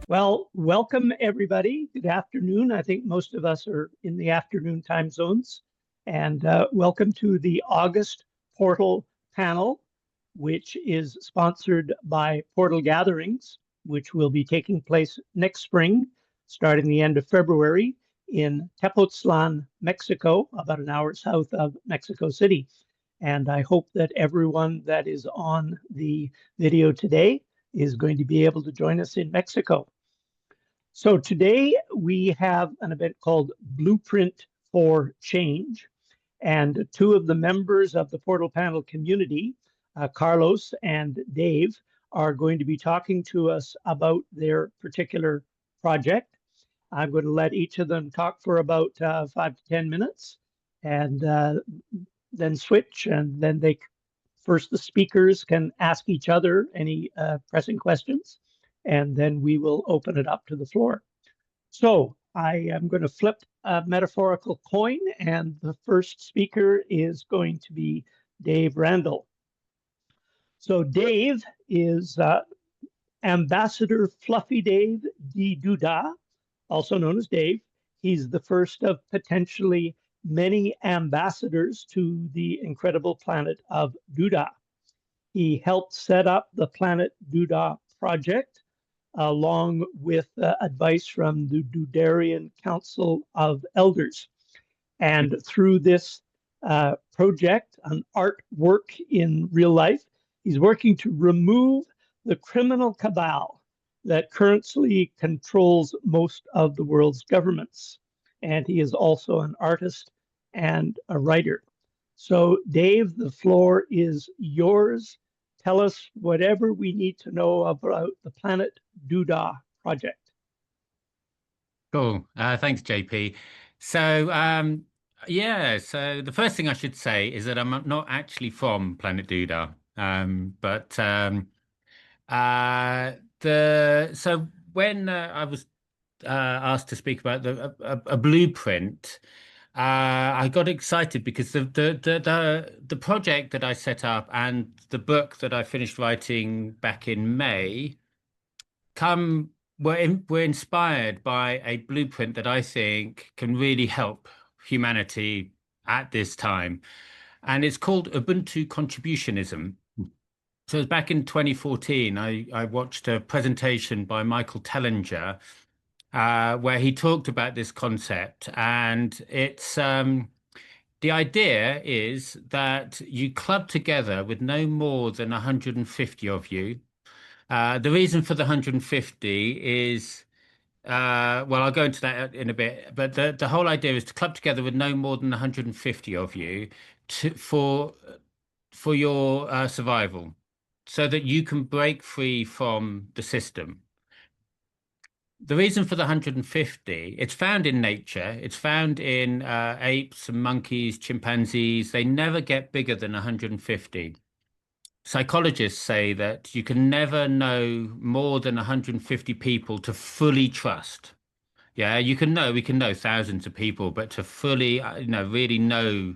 Well, welcome everybody. Good afternoon. I think most of us are in the afternoon time zones. And welcome to the August Portal panel, which is sponsored by Portal Gatherings, which will be taking place next spring, starting the end of February in Tepozlán, Mexico, about an hour south of Mexico City. And I hope that everyone that is on the video today is going to be able to join us in Mexico. So today we have an event called Blueprint for Change, and two of the members of the Portal Panel community, Carlos and Dave, are going to be talking to us about their particular project. I'm going to let each of them talk for about 5 to 10 minutes and then switch, and then first the speakers can ask each other any pressing questions, and then we will open it up to the floor. So I am going to flip a metaphorical coin, and the first speaker is going to be Dave Randall. So Dave is Ambassador Fluffy Dave Duda, also known as Dave. He's the first of potentially many ambassadors to the incredible planet of Duda. He helped set up the Planet Duda project, along with advice from the Dudarian Council of Elders. And through this project, an artwork in real life, he's working to remove the criminal cabal that currently controls most of the world's governments. And he is also an artist and a writer. So Dave, the floor is yours. Tell us whatever we need to know about the Planet Duda project. Cool. Thanks, JP. So, so the first thing I should say is that I'm not actually from Planet Duda. So when I was asked to speak about a blueprint, I got excited because the project that I set up and the book that I finished writing back in May were inspired by a blueprint that I think can really help humanity at this time, and it's called Ubuntu Contributionism. So it was back in 2014. I watched a presentation by Michael Tellinger, where he talked about this concept, and it's the idea is that you club together with no more than 150 of you. The reason for the 150 is, well, I'll go into that in a bit, but the whole idea is to club together with no more than 150 of you for your survival, so that you can break free from the system. The reason for the 150, it's found in nature. It's found in apes and monkeys, chimpanzees. They never get bigger than 150. Psychologists say that you can never know more than 150 people to fully trust. Yeah, we can know thousands of people, but to fully, really know,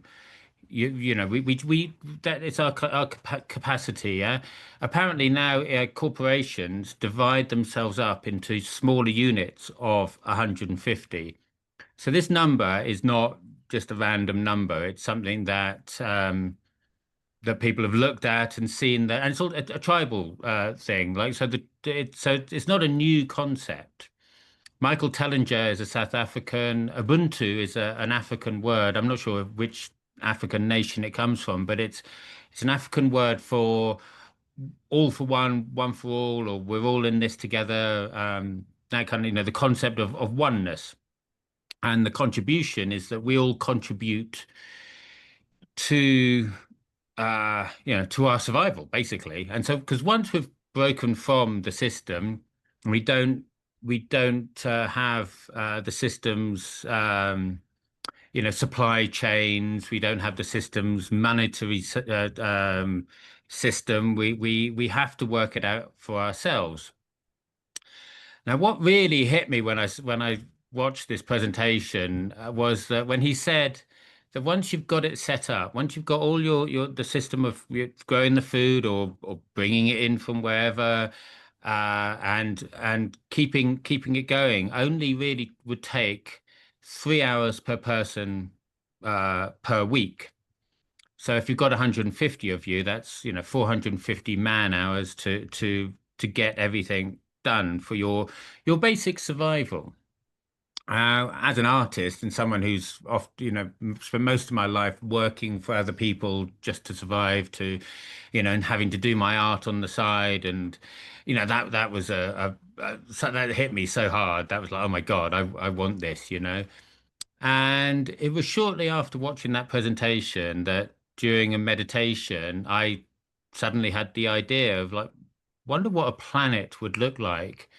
we that it's our capacity. Yeah. Apparently now corporations divide themselves up into smaller units of 150. So this number is not just a random number. It's something that that people have looked at and seen that, and it's all a tribal thing. Like so, it's not a new concept. Michael Tellinger is a South African. Ubuntu is an African word. I'm not sure which African nation it comes from, but it's an African word for all for one, one for all, or we're all in this together. That kind of, the concept of oneness, and the contribution is that we all contribute to to our survival, basically. And so, because once we've broken from the system, we don't have the system's supply chains. We don't have the system's monetary system. We have to work it out for ourselves. Now, what really hit me when I watched this presentation was that when he said that once you've got it set up, once you've got all the system of growing the food or bringing it in from wherever, and keeping it going only really would take 3 hours per person per week. So if you've got 150 of you, that's 450 man hours to get everything done for your basic survival. As an artist and someone who's oft, spent most of my life working for other people just to survive, and having to do my art on the side, and that was so that hit me so hard. That was like, oh my God, I want this. And it was shortly after watching that presentation that during a meditation, I suddenly had the idea of like, wonder what a planet would look like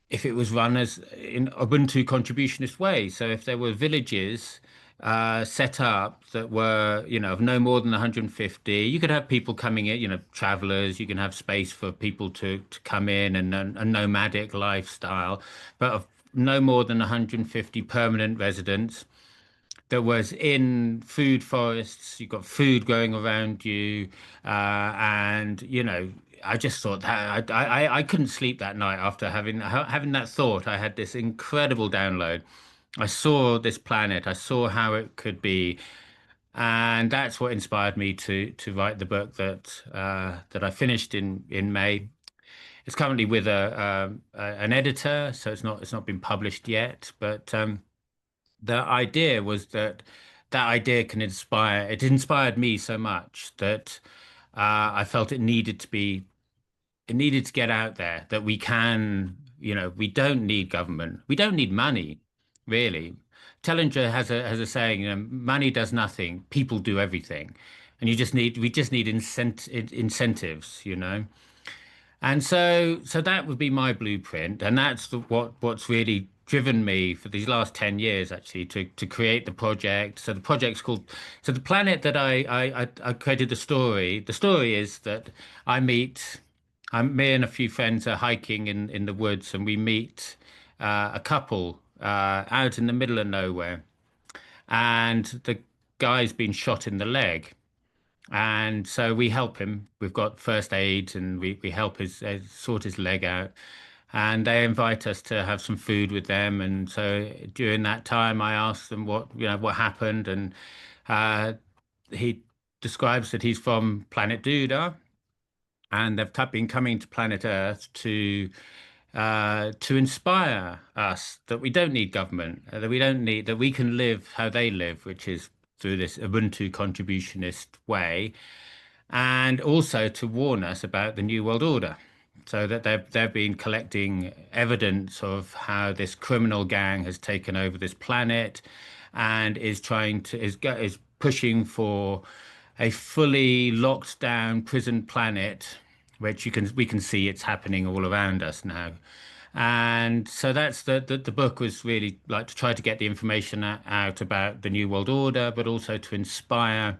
if it was run as in Ubuntu contributionist way. So if there were villages set up that were, of no more than 150, you could have people coming in, travelers, you can have space for people to come in and a nomadic lifestyle, but of no more than 150 permanent residents that was in food forests. You've got food growing around you, and I just thought that I couldn't sleep that night after having that thought. I had this incredible download. I saw this planet. I saw how it could be, and that's what inspired me to write the book that I finished in May. It's currently with an editor, so it's not been published yet, but. The idea was that idea can inspire. It inspired me so much that I felt it needed to get out there that we can, we don't need government. We don't need money, really. Tellinger has a saying, money does nothing, people do everything. And we just need incentives. And so that would be my blueprint, and that's what's really driven me for these last 10 years actually to create the project. So the project's called so the planet that I created the story. The story is that me and a few friends are hiking in the woods, and we meet a couple out in the middle of nowhere, and the guy's been shot in the leg. And so we help him. We've got first aid and we help sort his leg out. And they invite us to have some food with them. And so during that time, I asked them what happened. And uh, he describes that he's from Planet Duda, and they've been coming to planet Earth to inspire us that we don't need government, that we don't need, that we can live how they live, which is through this Ubuntu contributionist way, and also to warn us about the New World Order. So that they've been collecting evidence of how this criminal gang has taken over this planet and is pushing for a fully locked down prison planet, which we can see it's happening all around us now. And so that's the book was really like to try to get the information out about the New World Order, but also to inspire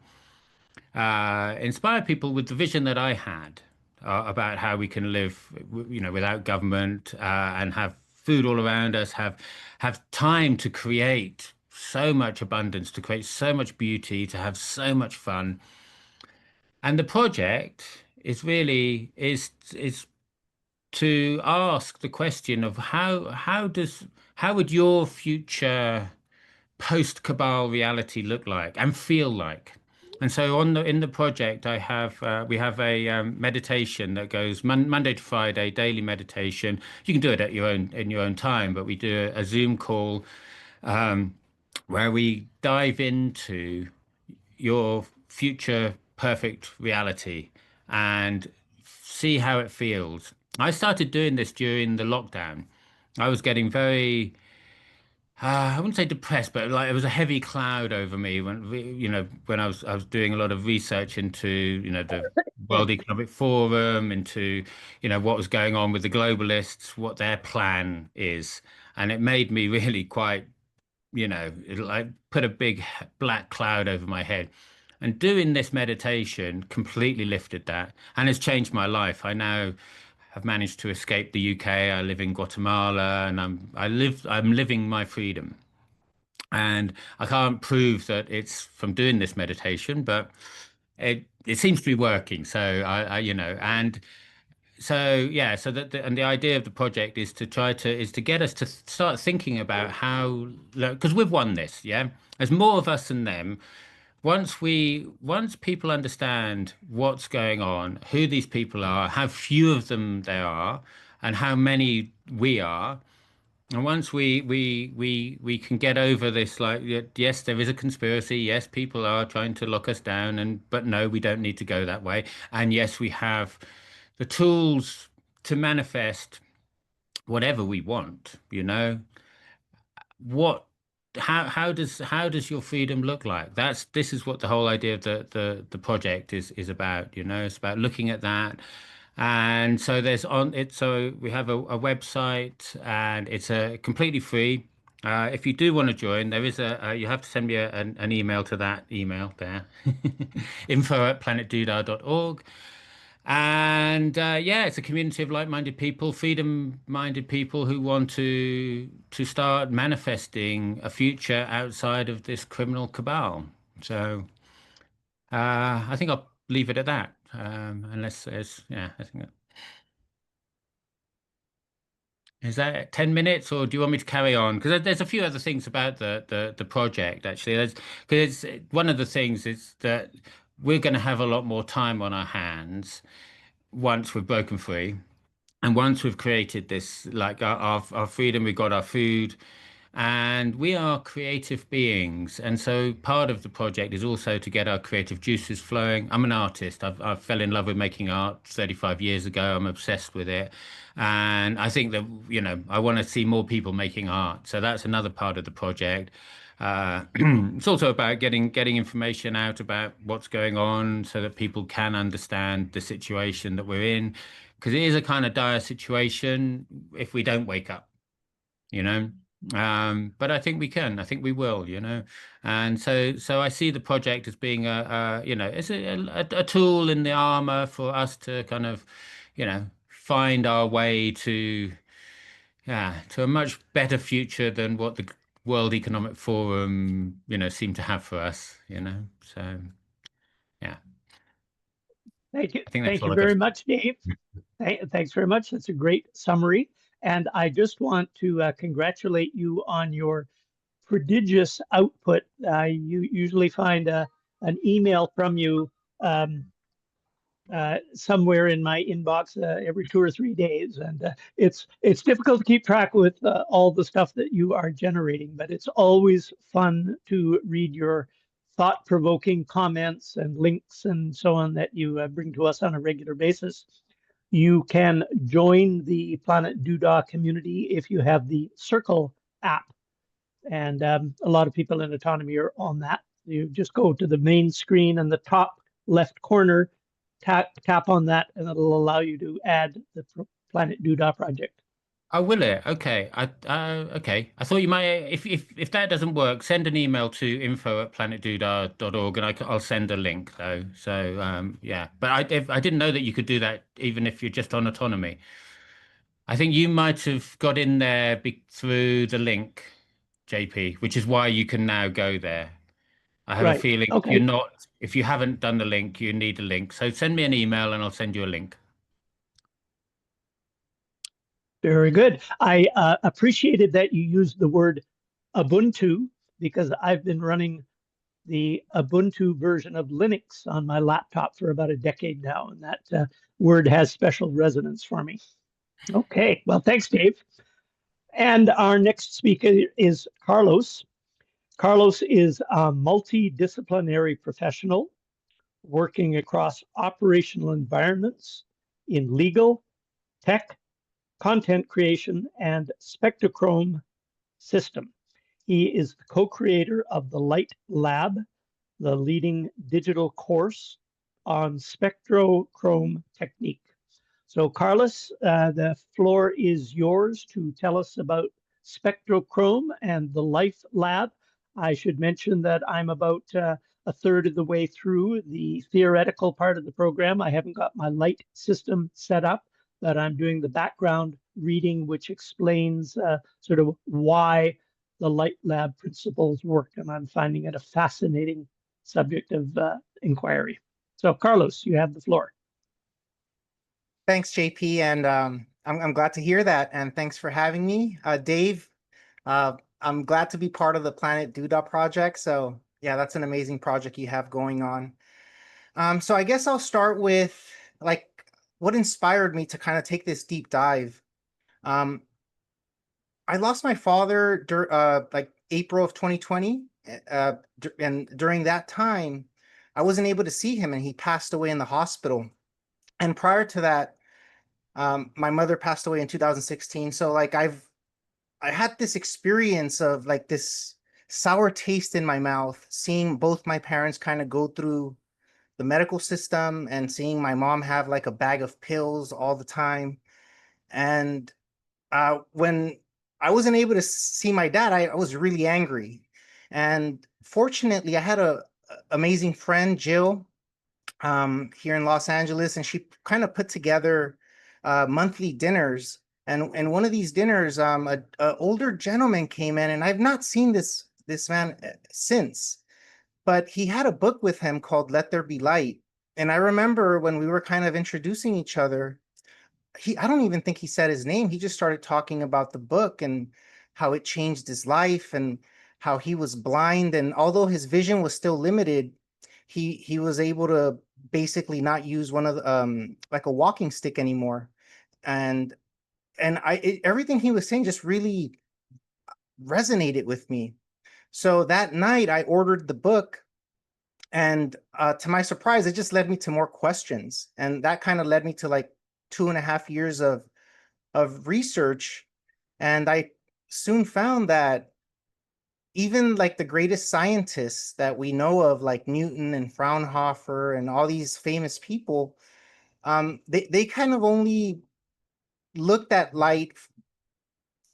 people with the vision that I had about how we can live, without government, and have food all around us, have time to create so much abundance, to create so much beauty, to have so much fun. And the project is to ask the question of how would your future post-cabal reality look like and feel like? And so in the project, we have a meditation that goes Monday to Friday, daily meditation. You can do it at in your own time, but we do a Zoom call um, where we dive into your future perfect reality and see how it feels. I started doing this during the lockdown. I was getting very I wouldn't say depressed, but like it was a heavy cloud over me when I was doing a lot of research into the World Economic Forum, into what was going on with the globalists, what their plan is, and it made me really quite it like put a big black cloud over my head. And doing this meditation completely lifted that and has changed my life. I now have managed to escape the UK. I live in Guatemala and I'm living my freedom. And I can't prove that it's from doing this meditation, but it seems to be working. So and so yeah, so that and the idea of the project is to get us to start thinking about how, because we've won this, yeah. There's more of us than them. Once people understand what's going on, who these people are, how few of them there are, and how many we are, and once we can get over this, like, yes, there is a conspiracy. Yes, people are trying to lock us down, but no, we don't need to go that way. And yes, we have the tools to manifest whatever we want, what how does your freedom look like? This is what the whole idea of the project is about. It's about looking at that. And so we have a website, and it's completely free. If you do want to join, there is you have to send me an email to that email there, info@planetduda.org. And yeah, it's a community of like-minded people, freedom-minded people who want to start manifesting a future outside of this criminal cabal. So I think I'll leave it at that. Unless there's, yeah, I think is that 10 minutes, or do you want me to carry on? Because there's a few other things about the project actually. Because one of the things is that we're going to have a lot more time on our hands once we've broken free. And once we've created this, like our freedom, we've got our food, and we are creative beings. And so part of the project is also to get our creative juices flowing. I'm an artist. I fell in love with making art 35 years ago. I'm obsessed with it. And I think that, I want to see more people making art. So that's another part of the project. It's also about getting information out about what's going on so that people can understand the situation that we're in, because it is a kind of dire situation if we don't wake up, you know. But I think we can. I think we will. And so I see the project as being it's a tool in the armor for us to kind of, find our way to, yeah, to a much better future than what the World Economic Forum, seem to have for us. So yeah, Thank you. I think that's Thank you all I've got very to say. much, Dave. Thanks very much. That's a great summary. And I just want to congratulate you on your prodigious output. You usually find an email from you um, somewhere in my inbox every 2 or 3 days, and it's difficult to keep track with all the stuff that you are generating. But it's always fun to read your thought-provoking comments and links and so on that you bring to us on a regular basis. You can join the Planet Duda community if you have the Circle app, and a lot of people in autonomy are on that. You just go to the main screen in the top left corner, tap on that, and it'll allow you to add the Planet Duda project. Oh, will it? Okay. Okay. I thought you might, if that doesn't work, send an email to info@planetduda.org, and I'll send a link though. So yeah, but I didn't know that you could do that even if you're just on autonomy. I think you might have got in there through the link, JP, which is why you can now go there. I have a Right. feeling Okay. if you haven't done the link, you need a link. So send me an email and I'll send you a link. Very good. I appreciated that you used the word Ubuntu, because I've been running the Ubuntu version of Linux on my laptop for about a decade now, and that word has special resonance for me. Okay. Well, thanks, Dave. And our next speaker is Carlos. Carlos is a multidisciplinary professional working across operational environments in legal, tech, content creation, and Spectrochrome system. He is the co-creator of the Light Lab, the leading digital course on Spectrochrome technique. So Carlos, the floor is yours to tell us about Spectrochrome and the Life Lab. I should mention that I'm about a third of the way through the theoretical part of the program. I haven't got my light system set up, but I'm doing the background reading, which explains sort of why the Light Lab principles work. And I'm finding it a fascinating subject of inquiry. So Carlos, you have the floor. Thanks, JP, and I'm glad to hear that, and thanks for having me. Dave, I'm glad to be part of the Planet Duda project. So yeah, that's an amazing project you have going on. So I guess I'll start with like what inspired me to kind of take this deep dive. Um, I lost my father like April of 2020, and during that time, I wasn't able to see him, and he passed away in the hospital. And prior to that, my mother passed away in 2016. So like I had this experience of like this sour taste in my mouth, seeing both my parents kind of go through the medical system and seeing my mom have like a bag of pills all the time. And when I wasn't able to see my dad, I was really angry. And fortunately, I had a amazing friend, Jill, here in Los Angeles, and she kind of put together monthly dinners. And one of these dinners, a older gentleman came in, and I've not seen this man since, but he had a book with him called Let There Be Light. And I remember when we were kind of introducing each other, I don't even think he said his name. He just started talking about the book and how it changed his life and how he was blind. And although his vision was still limited, he was able to basically not use one of the, like a walking stick anymore. And everything he was saying just really resonated with me. So that night I ordered the book, and to my surprise, it just led me to more questions. And that kind of led me to like 2.5 years of research. And I soon found that even like the greatest scientists that we know of, like Newton and Fraunhofer and all these famous people, they kind of only looked at light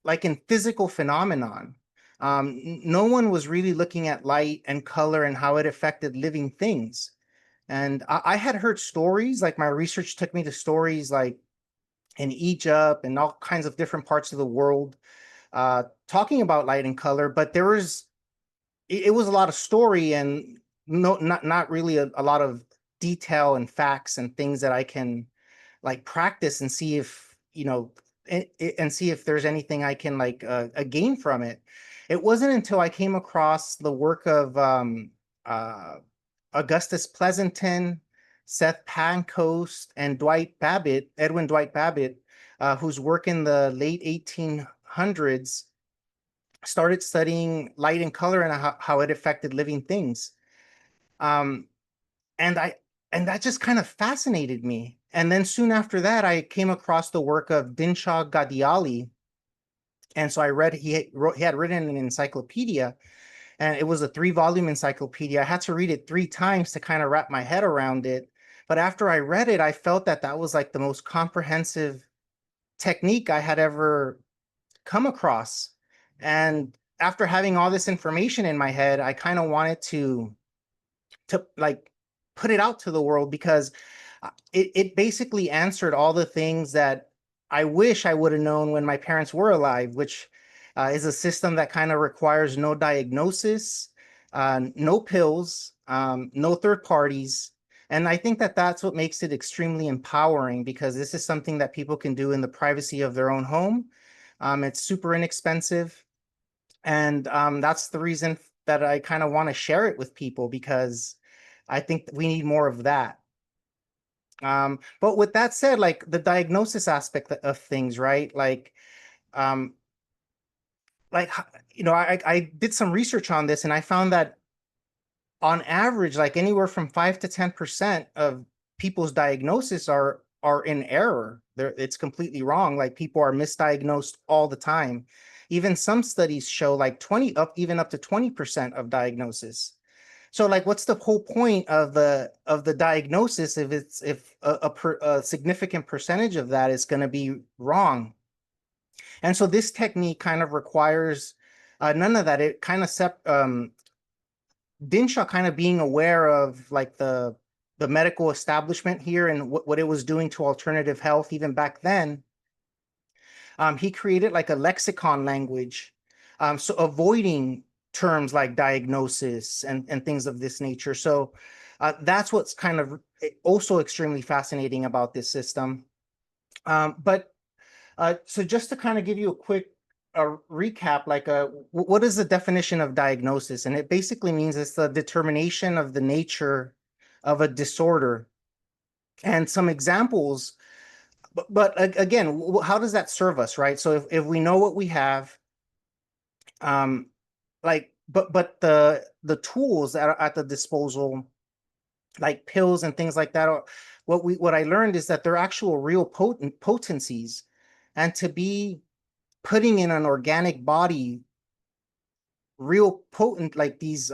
like in physical phenomenon. No one was really looking at light and color and how it affected living things. And I had heard stories, like my research took me to stories like in Egypt and all kinds of different parts of the world, talking about light and color, but it was a lot of story and not really a lot of detail and facts and things that I can like practice and see if, and see if there's anything I can like gain from it. It wasn't until I came across the work of Augustus Pleasanton, Seth Pancoast, and Edwin Dwight Babbitt, whose work in the late 1800s started studying light and color and how it affected living things. Um, and I and that just kind of fascinated me. And then soon after that, I came across the work of Dinshaw Gadyali. And so I read he had written an encyclopedia, and it was a 3-volume encyclopedia. I had to read it 3 times to kind of wrap my head around it. But after I read it, I felt that that was like the most comprehensive technique I had ever come across. And after having all this information in my head, I kind of wanted to like put it out to the world, because it basically answered all the things that I wish I would have known when my parents were alive, which is a system that kind of requires no diagnosis, no pills, no third parties. And I think that that's what makes it extremely empowering, because this is something that people can do in the privacy of their own home. It's super inexpensive. And that's the reason that I kind of want to share it with people, because I think that we need more of that. But with that said, like the diagnosis aspect of things, right? Um, like, I did some research on this, and I found that on average, like anywhere from 5 to 10% of people's diagnosis are in error. It's completely wrong. Like people are misdiagnosed all the time. Even some studies show like even up to 20% of diagnosis. So like, what's the whole point of the diagnosis if a significant percentage of that is going to be wrong? And so this technique kind of requires none of that. It kind of Dinshaw kind of being aware of like the medical establishment here and what it was doing to alternative health even back then. He created like a lexicon language, so avoiding terms like diagnosis and things of this nature. So that's what's kind of also extremely fascinating about this system. But so just to kind of give you a quick recap, like what is the definition of diagnosis? And it basically means it's the determination of the nature of a disorder. And some examples, but again, how does that serve us, right? So if we know what we have, like, but the tools that are at the disposal, like pills and things like that, are what I learned is that they're actual real potencies, and to be putting in an organic body real potent, like these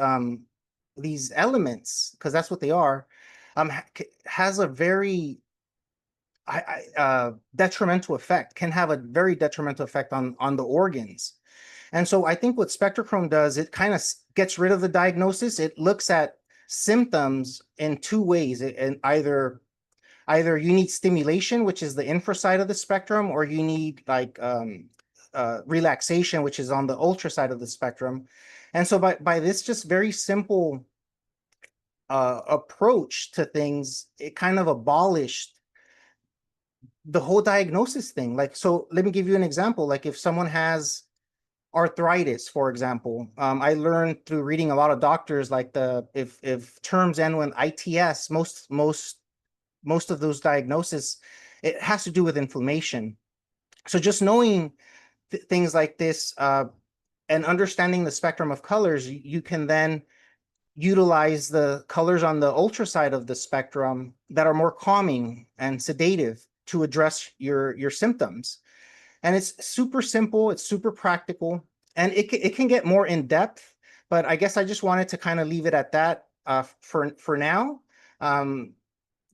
elements, because that's what they are, has a very detrimental effect, can have a very detrimental effect on the organs. And so I think what Spectrochrome does, it kind of gets rid of the diagnosis. It looks at symptoms in two ways. And either you need stimulation, which is the infra side of the spectrum, or you need like relaxation, which is on the ultra side of the spectrum. And so by this just very simple approach to things, it kind of abolished the whole diagnosis thing. Like, so let me give you an example. Like if someone has arthritis, for example, I learned through reading a lot of doctors, like if terms end with ITS, most of those diagnoses, it has to do with inflammation. So just knowing things like this and understanding the spectrum of colors, you can then utilize the colors on the ultra side of the spectrum that are more calming and sedative to address your symptoms. And it's super simple, it's super practical, and it can get more in depth, but I guess I just wanted to kind of leave it at that for now,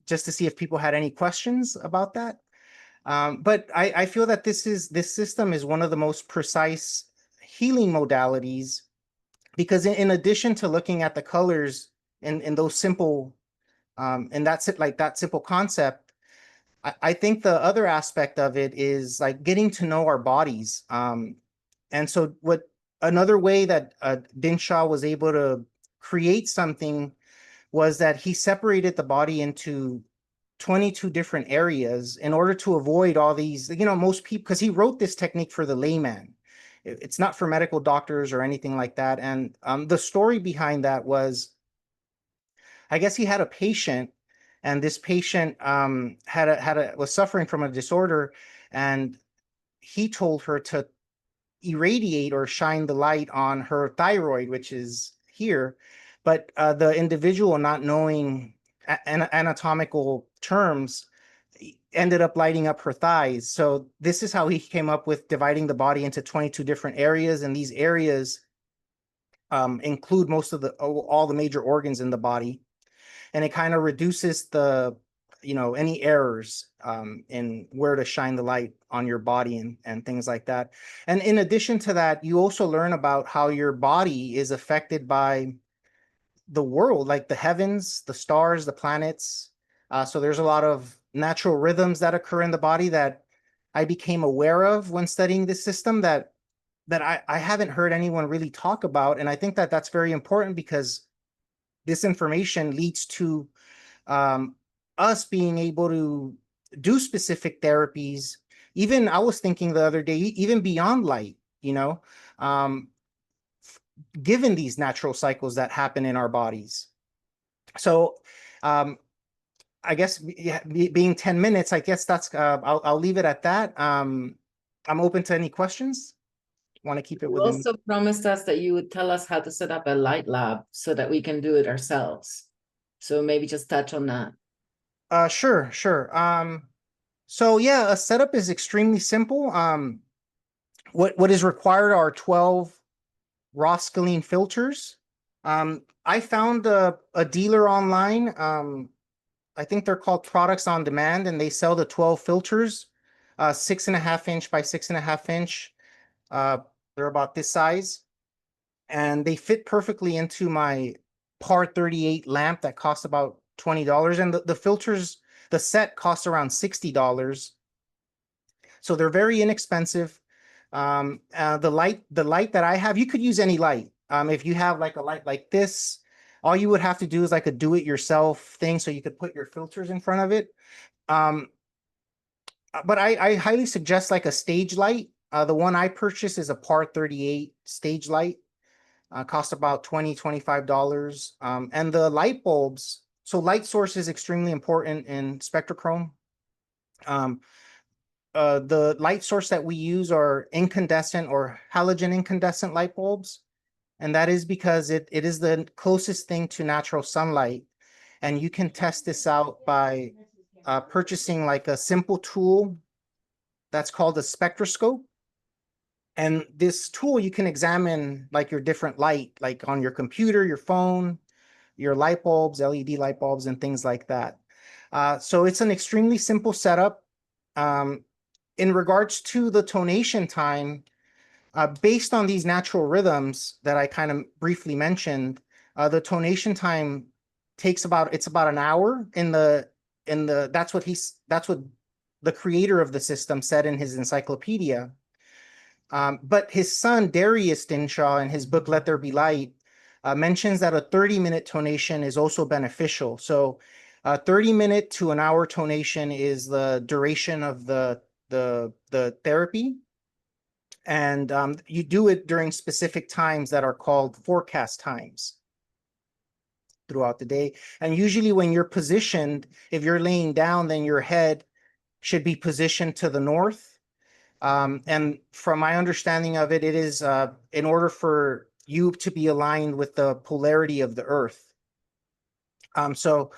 just to see if people had any questions about that. But I feel that this system is one of the most precise healing modalities, because in addition to looking at the colors in those simple, and that's it, like that simple concept, I think the other aspect of it is like getting to know our bodies. And so another way that Dinshaw was able to create something was that he separated the body into 22 different areas in order to avoid all these, most people, because he wrote this technique for the layman. It's not for medical doctors or anything like that. And the story behind that was, I guess he had a patient, and this patient was suffering from a disorder, and he told her to irradiate or shine the light on her thyroid, which is here. But the individual, not knowing anatomical terms, ended up lighting up her thighs. So this is how he came up with dividing the body into 22 different areas, and these areas include all the major organs in the body, and it kind of reduces the any errors in where to shine the light on your body and things like that. And in addition to that, you also learn about how your body is affected by the world, like the heavens, the stars, the planets. So there's a lot of natural rhythms that occur in the body that I became aware of when studying this system that I haven't heard anyone really talk about. And I think that that's very important, because this information leads to us being able to do specific therapies. Even I was thinking the other day, even beyond light, given these natural cycles that happen in our bodies. So I guess being 10 minutes, I guess that's I'll leave it at that. I'm open to any questions. Want to keep it You within. also promised us that you would tell us how to set up a light lab so that we can do it ourselves. So maybe just touch on that. Sure. So yeah, a setup is extremely simple. What is required are 12 Roscaline filters. I found a dealer online. I think they're called Products on Demand, and they sell the 12 filters, 6.5 inch by 6.5 inch. They're about this size, and they fit perfectly into my PAR 38 lamp that costs about $20. And the filters, the set costs around $60. So they're very inexpensive. The light that I have, you could use any light. If you have like a light like this, all you would have to do is like a do-it-yourself thing, so you could put your filters in front of it. but I highly suggest like a stage light. The one I purchased is a par 38 stage light. Cost about $25. And the light bulbs, so light source is extremely important in Spectrochrome. The light source that we use are incandescent or halogen incandescent light bulbs. And that is because it is the closest thing to natural sunlight. And you can test this out by purchasing like a simple tool that's called a spectroscope. And this tool, you can examine like your different light, like on your computer, your phone, your light bulbs, LED light bulbs, and things like that. So it's an extremely simple setup. In regards to the tonation time, based on these natural rhythms that I kind of briefly mentioned, the tonation time takes about an hour that's what the creator of the system said in his encyclopedia. But his son, Darius Dinshaw, in his book, Let There Be Light, mentions that a 30-minute tonation is also beneficial. So 30-minute to an hour tonation is the duration of the therapy. And you do it during specific times that are called forecast times throughout the day. And usually when you're positioned, if you're laying down, then your head should be positioned to the north. And from my understanding of it, it is in order for you to be aligned with the polarity of the earth. So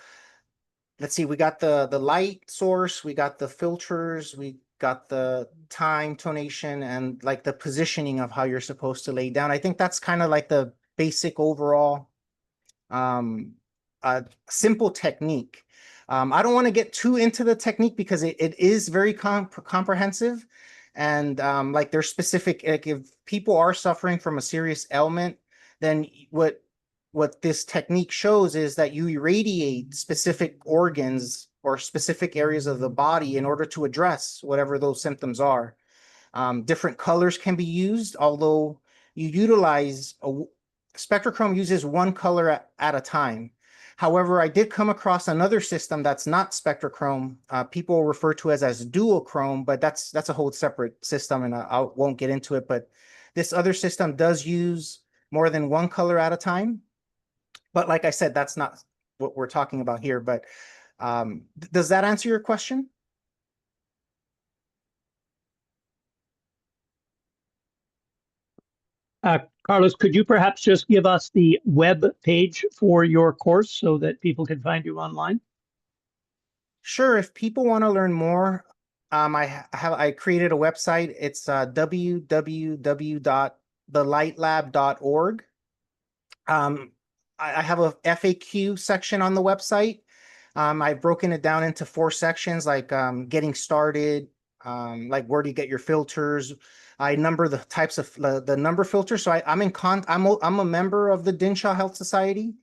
let's see, we got the light source, we got the filters, we got the time, tonation, and like the positioning of how you're supposed to lay down. I think that's kind of like the basic overall simple technique. I don't want to get too into the technique because it is very comprehensive. And like there's specific, like if people are suffering from a serious ailment, then what this technique shows is that you irradiate specific organs or specific areas of the body in order to address whatever those symptoms are. Different colors can be used, although you utilize Spectrochrome uses one color at a time. However, I did come across another system that's not Spectrochrome. People refer to it as duochrome, but that's a whole separate system, and I won't get into it. But this other system does use more than one color at a time. But like I said, that's not what we're talking about here. But does that answer your question? Carlos, could you perhaps just give us the web page for your course so that people can find you online? Sure. If people want to learn more, I created a website. It's www.thelightlab.org. I have a FAQ section on the website. I've broken it down into 4 sections, like getting started, like where do you get your filters. I number the types of the number filters. So I'm a member of the Dinshaw Health Society.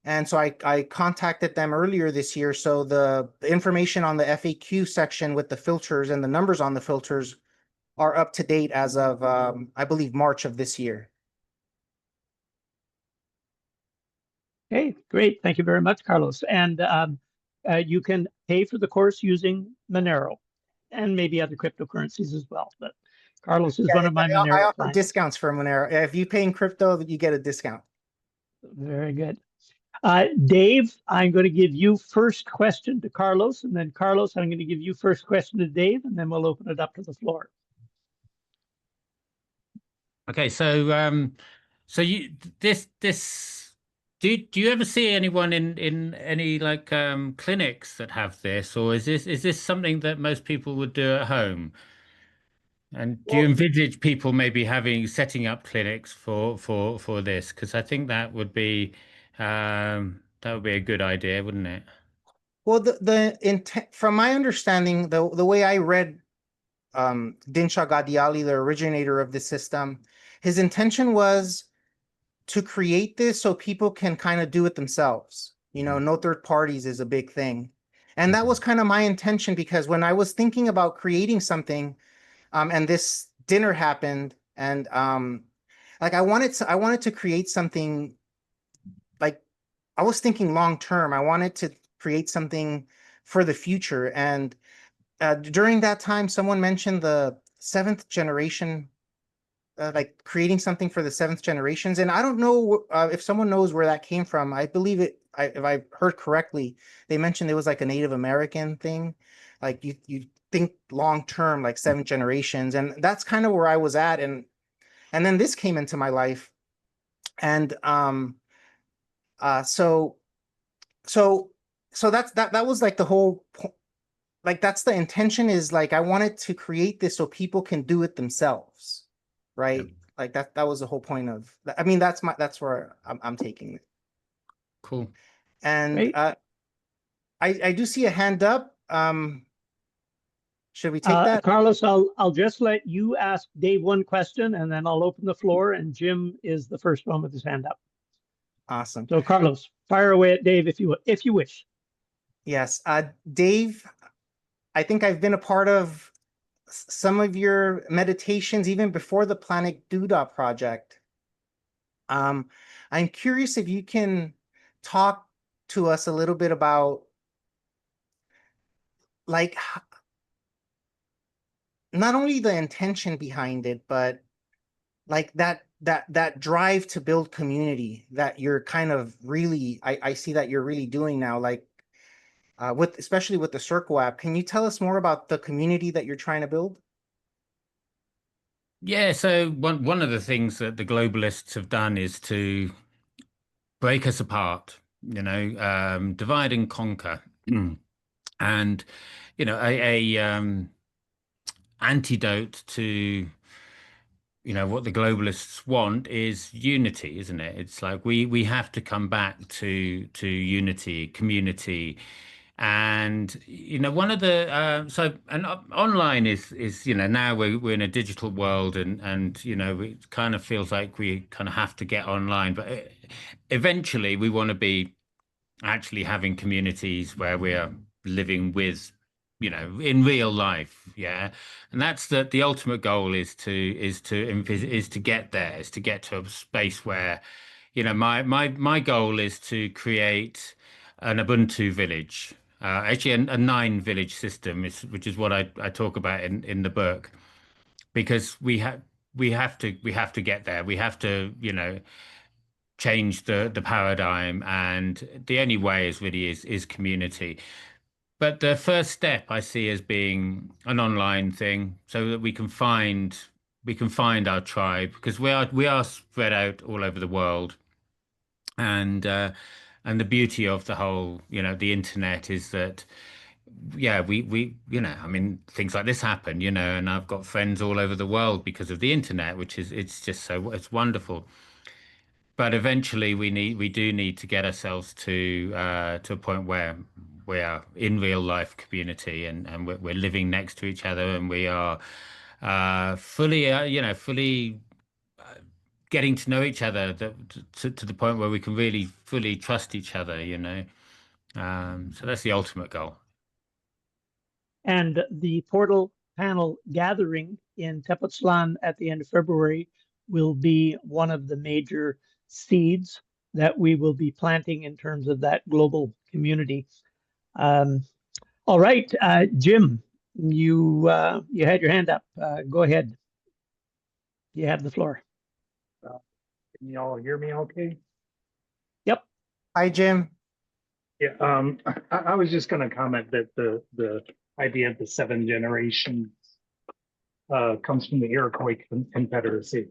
And so I contacted them earlier this year. So the information on the FAQ section with the filters and the numbers on the filters are up to date as of, I believe, March of this year. Okay, great. Thank you very much, Carlos. And you can pay for the course using Monero and maybe other cryptocurrencies as well. But Carlos is one of my Monero I offer clients. discounts for Monero. If you pay in crypto, you get a discount. Very good. Dave, I'm going to give you first question to Carlos, and then Carlos, I'm going to give you first question to Dave, and then we'll open it up to the floor. Okay, so you do you ever see anyone in any like clinics that have this, or is this something that most people would do at home? And do you envisage people maybe setting up clinics for this? Because I think that would be a good idea, wouldn't it? Well, the intent, from my understanding, the way I read Dinshaw Gadyali, the originator of the system, his intention was to create this so people can kind of do it themselves. You know, no third parties is a big thing. And that was kind of my intention, because when I was thinking about creating something, and this dinner happened, and like I wanted to create something, like I was thinking long term. I wanted to create something for the future. And during that time, someone mentioned the seventh generation, like creating something for the seventh generations. And I don't know if someone knows where that came from. I believe it, if I heard correctly, they mentioned it was like a Native American thing. Like you think long term, like 7 generations. And that's kind of where I was at. And then this came into my life. And so that was like the whole like that's the intention, is like I wanted to create this so people can do it themselves, right? Yep. Like that was the whole point of, I mean, that's where I'm taking it. Cool. And Great. I do see a hand up. Should we take that? Carlos, I'll just let you ask Dave one question, and then I'll open the floor, and Jim is the first one with his hand up. Awesome. So Carlos, fire away at Dave if you wish. Yes. Dave, I think I've been a part of some of your meditations even before the Planet Duda project. I'm curious if you can talk to us a little bit about, like, not only the intention behind it, but like that drive to build community that you're kind of really, I see that you're really doing now, like especially with the Circle app. Can you tell us more about the community that you're trying to build? Yeah, so one of the things that the globalists have done is to break us apart, divide and conquer. And, a antidote to, what the globalists want is unity, isn't it? It's like we have to come back to unity, community. And one of the online is now we're in a digital world, and it kind of feels like we kind of have to get online, but eventually we want to be actually having communities where we are living with in real life. Yeah. And that's the ultimate goal, is to get there, is to get to a space where my goal is to create an Ubuntu village. Actually, a 9 village system, which is what I talk about in the book, because we have to get there. We have to change the paradigm, and the only way is community. But the first step I see as being an online thing, so that we can find our tribe, because we are spread out all over the world, and the beauty of the whole, the internet is that, yeah, I mean, things like this happen, and I've got friends all over the world because of the internet, it's just it's wonderful. But eventually we do need to get ourselves to a point where we are in real life community, and we're living next to each other, and we are fully getting to know each other, to the point where we can really fully trust each other. So that's the ultimate goal. And the portal panel gathering in Tepozlán at the end of February will be one of the major seeds that we will be planting in terms of that global community. All right, Jim, you had your hand up. Go ahead. You have the floor. Can you all hear me okay? Yep. Hi, Jim. Yeah, I was just going to comment that the idea of the 7 generations comes from the Iroquois Confederacy,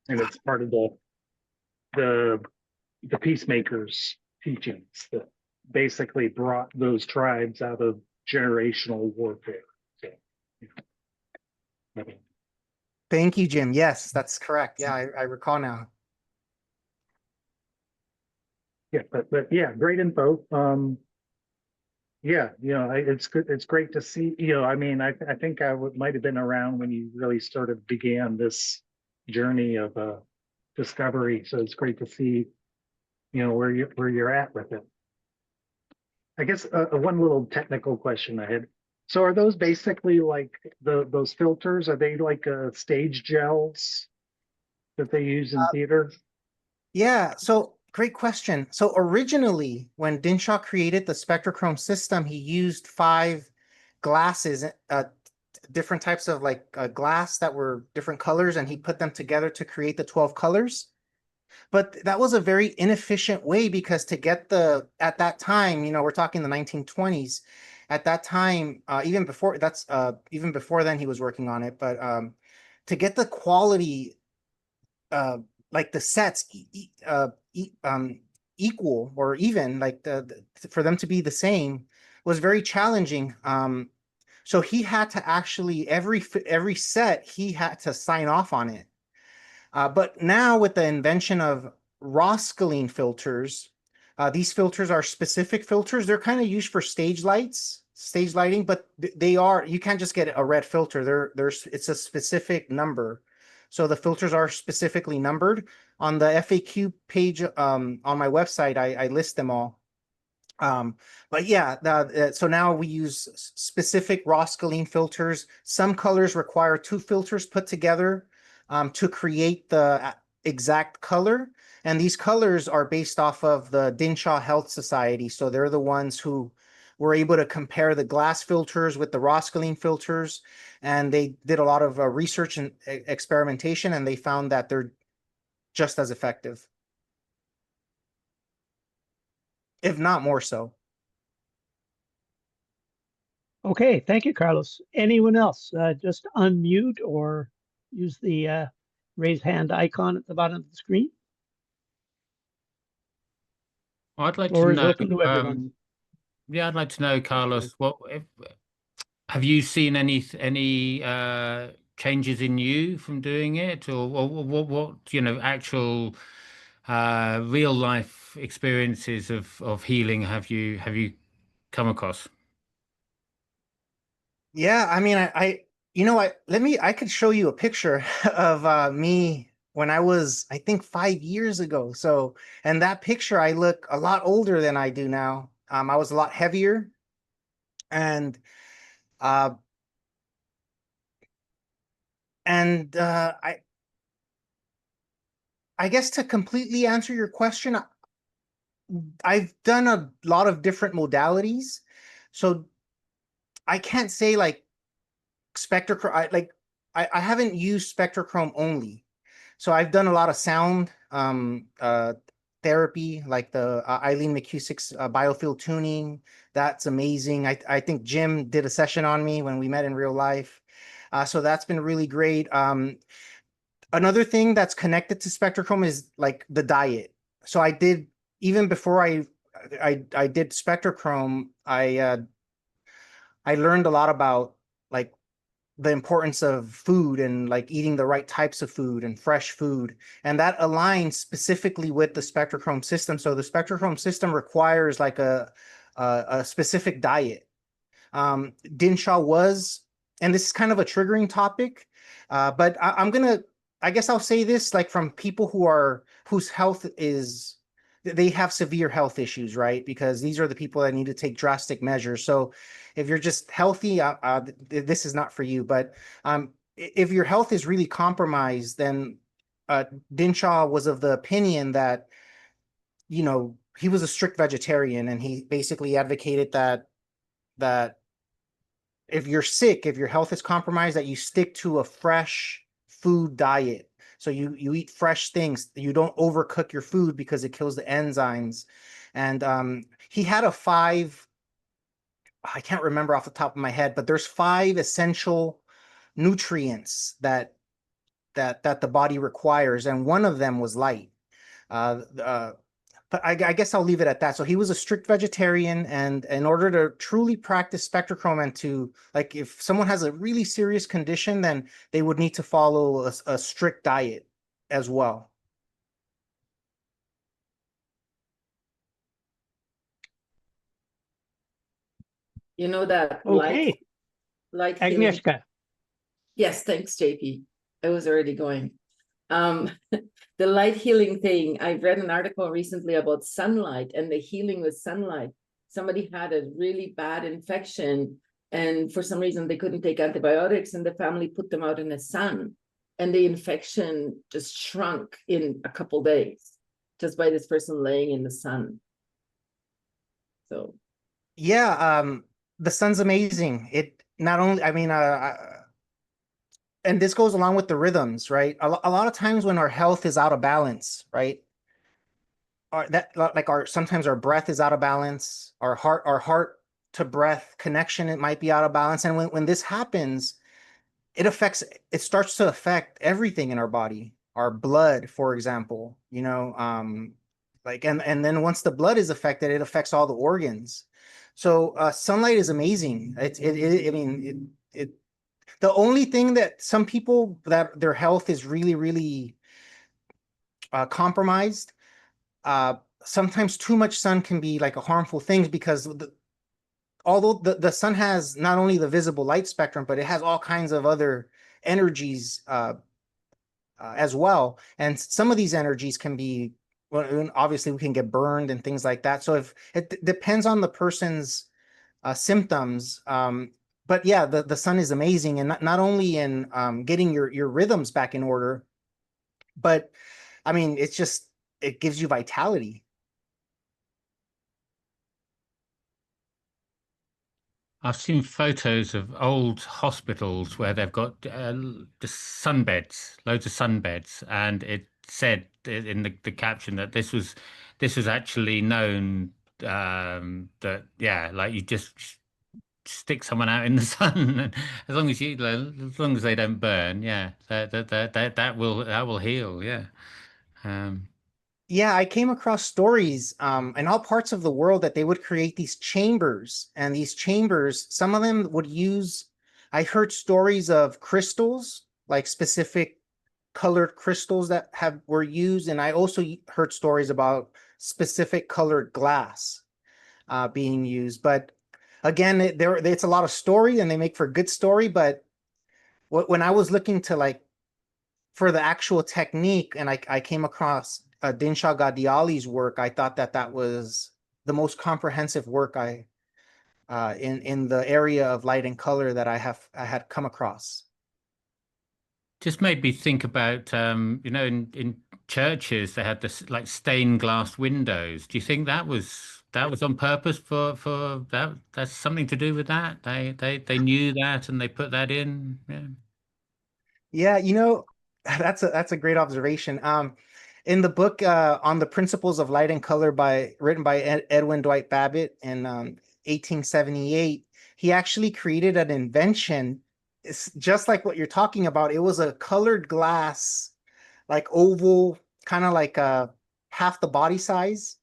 and it's part of the peacemakers' teachings that basically brought those tribes out of generational warfare. So, Thank you, Jim. Yes, that's correct. Yeah, I recall now. yeah, but yeah, great info. Yeah, it's good. It's great to see. I mean, I think I might have been around when you really sort of began this journey of discovery. So it's great to see, where you're at with it. I guess one little technical question I had. So are those basically like those filters? Are they like stage gels that they use in theater? Yeah, so great question. So originally, when Dinshaw created the Spectrochrome system, he used 5 glasses, different types of like glass that were different colors, and he put them together to create the 12 colors. But that was a very inefficient way, because to get at that time, we're talking the 1920s. At that time, even before then, he was working on it. But to get the quality, like the sets equal or even, like for them to be the same, was very challenging. So he had to actually every set he had to sign off on it. But now with the invention of Roscaline filters, these filters are specific filters. They're kind of used for stage lighting, but you can't just get a red filter. It's a specific number. So the filters are specifically numbered. On the FAQ page on my website, I list them all. But yeah, so now we use specific Roscaline filters. Some colors require 2 filters put together to create the exact color. And these colors are based off of the Dinshaw Health Society. So they're the ones who were able to compare the glass filters with the Roscaline filters. And they did a lot of research and experimentation, and they found that they're just as effective, if not more so. Okay, thank you, Carlos. Anyone else? Just unmute or use the raise hand icon at the bottom of the screen. I'd like Floor to is know. open to everyone. Yeah, I'd like to know, Carlos. Have you seen any changes in you from doing it, or what actual real life experiences of healing have you come across? Yeah, I mean, I could show you a picture of me when I was, I think, 5 years ago. So, and that picture, I look a lot older than I do now. I was a lot heavier, and uh, I guess to completely answer your question, I've done a lot of different modalities, so I can't say like Spectrochrome. I haven't used Spectrochrome only. So I've done a lot of sound therapy, like the Eileen McCusick's biofield tuning. That's amazing. I think Jim did a session on me when we met in real life. So that's been really great. Another thing that's connected to Spectrochrome is like the diet. So I did, even before I did Spectrochrome, I learned a lot about like the importance of food and like eating the right types of food and fresh food. And that aligns specifically with the Spectrochrome system. So the Spectrochrome system requires like a specific diet. Dinshaw was, and this is kind of a triggering topic, but I guess I'll say this, like, from people whose health is, they have severe health issues, right? Because these are the people that need to take drastic measures. So if you're just healthy, this is not for you. But if your health is really compromised, then Dinshaw was of the opinion that, he was a strict vegetarian, and he basically advocated that if you're sick, if your health is compromised, that you stick to a fresh food diet. So you eat fresh things. You don't overcook your food because it kills the enzymes. And he had I can't remember off the top of my head, but there's 5 essential nutrients that the body requires, and one of them was light. But I guess I'll leave it at that. So he was a strict vegetarian, and in order to truly practice Spectrochrome, and to, like, if someone has a really serious condition, then they would need to follow a strict diet as well. You know that Okay, light healing. Agnieszka. Yes, thanks, JP. I was already going. The light healing thing, I read an article recently about sunlight and the healing with sunlight. Somebody had a really bad infection, and for some reason they couldn't take antibiotics, and the family put them out in the sun, and the infection just shrunk in a couple days just by this person laying in the sun. So Yeah, the sun's amazing. It not only, I mean, and this goes along with the rhythms, right? A lot of times when our health is out of balance, right? Like our sometimes our breath is out of balance, our heart to breath connection, it might be out of balance. And when this happens, it starts to affect everything in our body, our blood, for example, like, and then once the blood is affected, it affects all the organs. So sunlight is amazing. I mean, the only thing that some people that their health is really, really compromised, uh, sometimes too much sun can be like a harmful thing because although the sun has not only the visible light spectrum, but it has all kinds of other energies as well. And some of these energies can be, well, obviously we can get burned and things like that. So if it depends on the person's symptoms. But yeah, the sun is amazing, and not only in getting your rhythms back in order, but I mean, it gives you vitality. I've seen photos of old hospitals where they've got just sunbeds, loads of sunbeds, and it said in the caption that this was actually known, that yeah, like you just stick someone out in the sun, and as long as they don't burn, yeah, that will heal, yeah. Um, Yeah, I came across stories in all parts of the world that they would create these chambers, and these chambers, some of them would use. I heard stories of crystals, like specific colored crystals that have were used, and I also heard stories about specific colored glass being used. But again, it's a lot of story, and they make for a good story. But when I was looking to like for the actual technique, and I came across Dinshaw Gadyali's work, I thought that was the most comprehensive work in the area of light and color that I had come across. just made me think about, in churches they had this like stained glass windows. Do you think that was on purpose for that? That's something to do with that. They knew that and they put that in. Yeah. Yeah, that's a great observation. In the book on the principles of light and color written by Edwin Dwight Babbitt in 1878, he actually created an invention. It's just like what you're talking about. It was a colored glass, like oval, kind of like half the body size,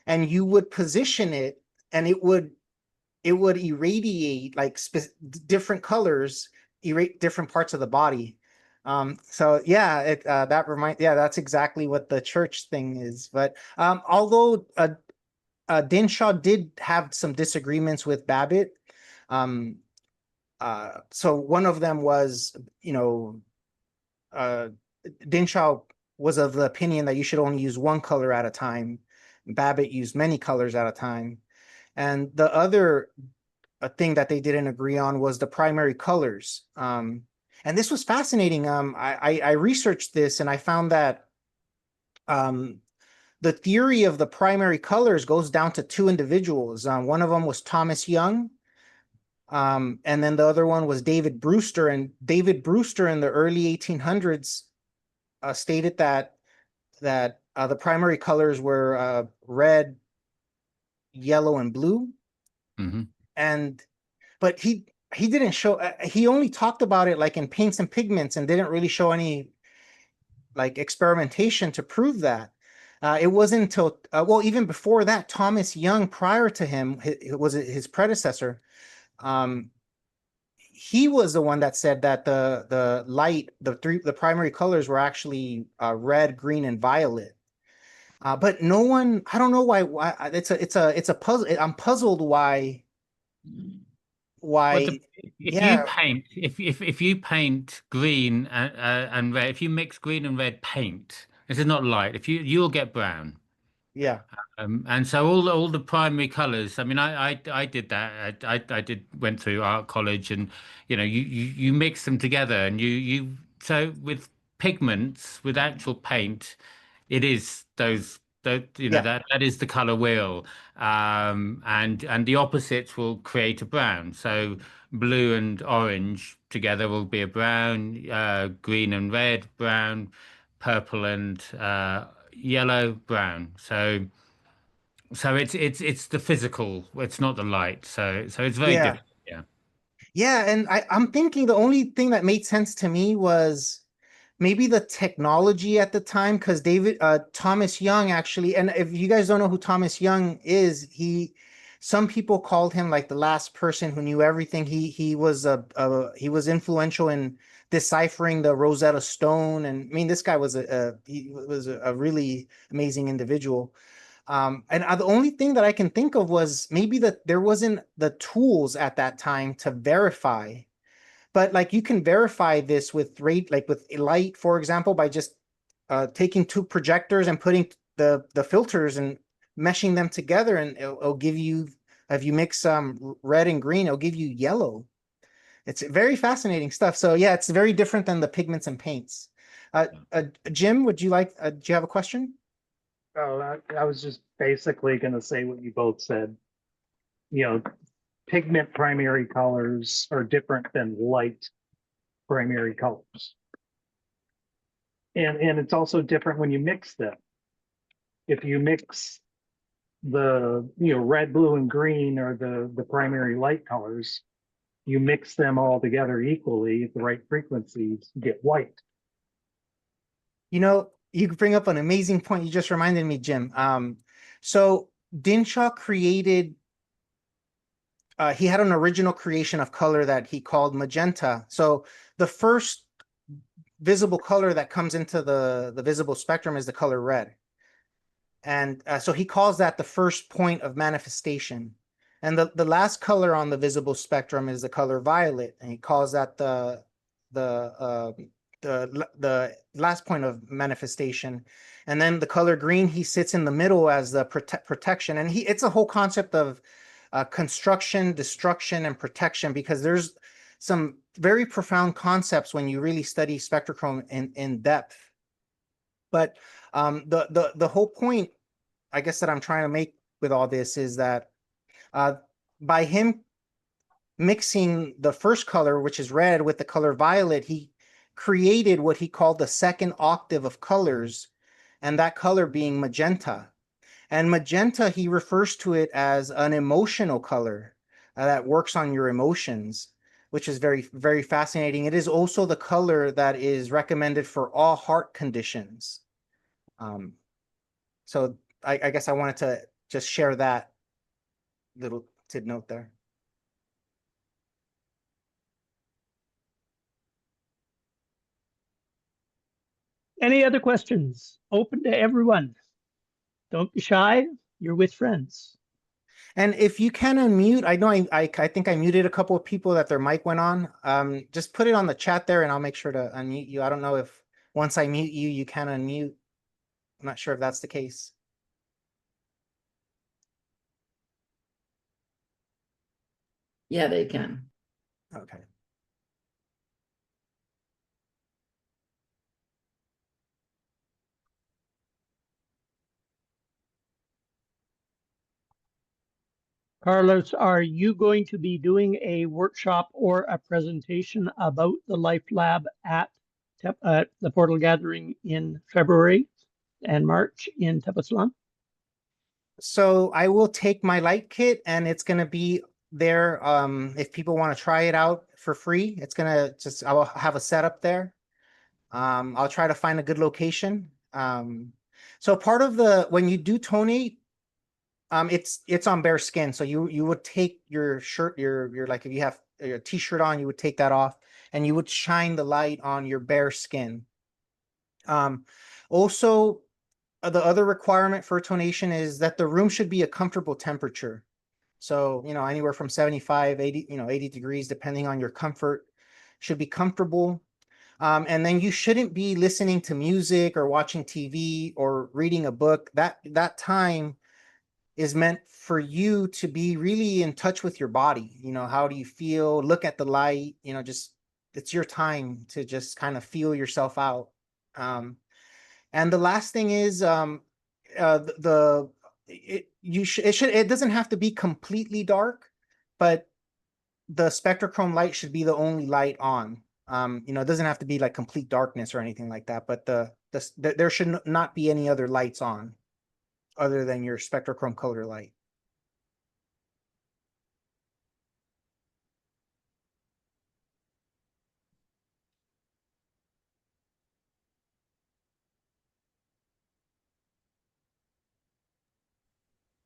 and you would position it, and it would irradiate like different colors, irradiate different parts of the body. So yeah, yeah, that's exactly what the church thing is. But although Dinshaw did have some disagreements with Babbitt, um, so one of them was, uh, Dinshaw was of the opinion that you should only use one color at a time. Babbitt used many colors at a time. And the other thing that they didn't agree on was the primary colors. And this was fascinating. I researched this and I found that the theory of the primary colors goes down to two individuals. One of them was Thomas Young, and then the other one was David Brewster. And David Brewster in the early 1800s stated that the primary colors were red, yellow, and blue. Mm-hmm. But he didn't show. He only talked about it like in paints and pigments, and didn't really show any like experimentation to prove that. It wasn't until well, even before that, Thomas Young, prior to him, was his predecessor. He was the one that said that the primary colors were actually red, green, and violet. But no one, I don't know why it's a puzzle. I'm puzzled why Well, if you yeah, paint, if you paint green and red, if you mix green and red paint, this is not light. If you'll get brown. yeah. And so all the primary colors. I mean, I did that. I went through art college, and you mix them together, and so with pigments, with actual paint, it is those Yeah. that is the color wheel, and the opposites will create a brown. So blue and orange together will be a brown, green and red, brown, purple and yellow, brown. So it's the physical, it's not the light. So it's very Yeah. different. Yeah. Yeah, and I'm thinking the only thing that made sense to me was maybe the technology at the time, because Thomas Young actually, and if you guys don't know who Thomas Young is, some people called him like the last person who knew everything. He was he was influential in deciphering the Rosetta Stone, and I mean this guy was he was a really amazing individual. And the only thing that I can think of was maybe that there wasn't the tools at that time to verify. But like you can verify this with like with light, for example, by just taking two projectors and putting the filters and meshing them together, and it'll give you, if you mix red and green, it'll give you yellow. It's very fascinating stuff. So yeah, it's very different than the pigments and paints. Jim, do you have a question? Oh, I was just basically going to say what you both said. You know, pigment primary colors are different than light primary colors. And it's also different when you mix them. If you mix the red, blue, and green are the primary light colors, you mix them all together equally at the right frequencies, you get white. You bring up an amazing point. You just reminded me, Jim. So Dinshaw created, he had an original creation of color that he called magenta. So the first visible color that comes into the visible spectrum is the color red. And so he calls that the first point of manifestation. And the last color on the visible spectrum is the color violet. And he calls that the last point of manifestation. And then the color green, he sits in the middle as the protection. And it's a whole concept of construction, destruction, and protection, because there's some very profound concepts when you really study spectrochrome in depth. But the whole point, I guess, that I'm trying to make with all this is that by him mixing the first color, which is red, with the color violet, he created what he called the second octave of colors, and that color being magenta. And magenta, he refers to it as an emotional color that works on your emotions, which is very, very fascinating. It is also the color that is recommended for all heart conditions. So I guess I wanted to just share that little tid note there. Any other questions? Open to everyone. Don't be shy. You're with friends. And if you can unmute, I know I think I muted a couple of people that their mic went on. Just put it on the chat there and I'll make sure to unmute you. I don't know if once I mute you, you can unmute. I'm not sure if that's the case. Yeah, they can. Okay. Carlos, are you going to be doing a workshop or a presentation about the Life Lab at the Portal Gathering in February and March in Tepozlán? So I will take my light kit and it's going to be there. If people want to try it out for free, I'll have a setup there. I'll try to find a good location. So part of when you do tonate, it's on bare skin. So you would take your shirt, your like, if you have your t-shirt on, you would take that off and you would shine the light on your bare skin. Also, the other requirement for tonation is that the room should be a comfortable temperature. So, anywhere from 75, 80, 80 degrees, depending on your comfort, should be comfortable. And then you shouldn't be listening to music or watching TV or reading a book. That time is meant for you to be really in touch with your body. How do you feel? Look at the light, it's your time to just kind of feel yourself out. And the last thing is, it doesn't have to be completely dark, but the Spectrochrome light should be the only light on. It doesn't have to be like complete darkness or anything like that, but there should not be any other lights on other than your Spectrochrome color light.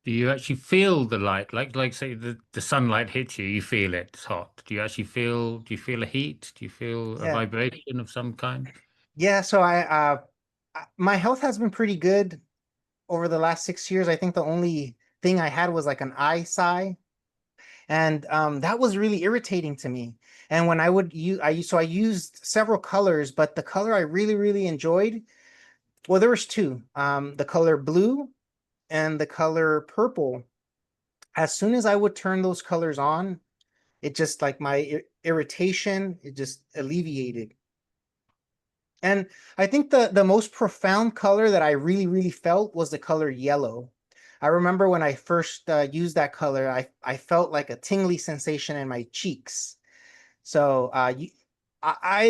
Do you actually feel the light? Like say the sunlight hits you, you feel it, it's hot. Do you feel a heat? Do you feel a vibration of some kind? Yeah, so my health has been pretty good over the last 6 years. I think the only thing I had was like an eye sigh, and that was really irritating to me. And when I would use, I used several colors, but the color I really, really enjoyed, well, there was two, the color blue and the color purple. As soon as I would turn those colors on, it just like my irritation, it just alleviated. And I think the most profound color that I really, really felt was the color yellow. I remember when I first used that color, I felt like a tingly sensation in my cheeks. So I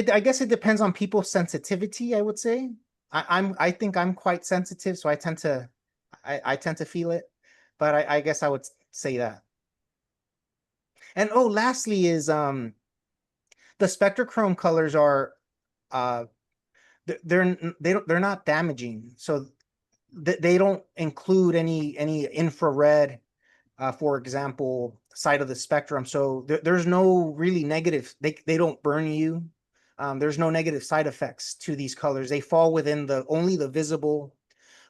guess it depends on people's sensitivity, I would say. I think I'm quite sensitive, so I tend to feel it. But I guess I would say that. And oh, lastly is the Spectrochrome colors are they're not damaging. So they don't include any infrared, for example, side of the spectrum. So there's no really negative. They don't burn you. There's no negative side effects to these colors. They fall within only the visible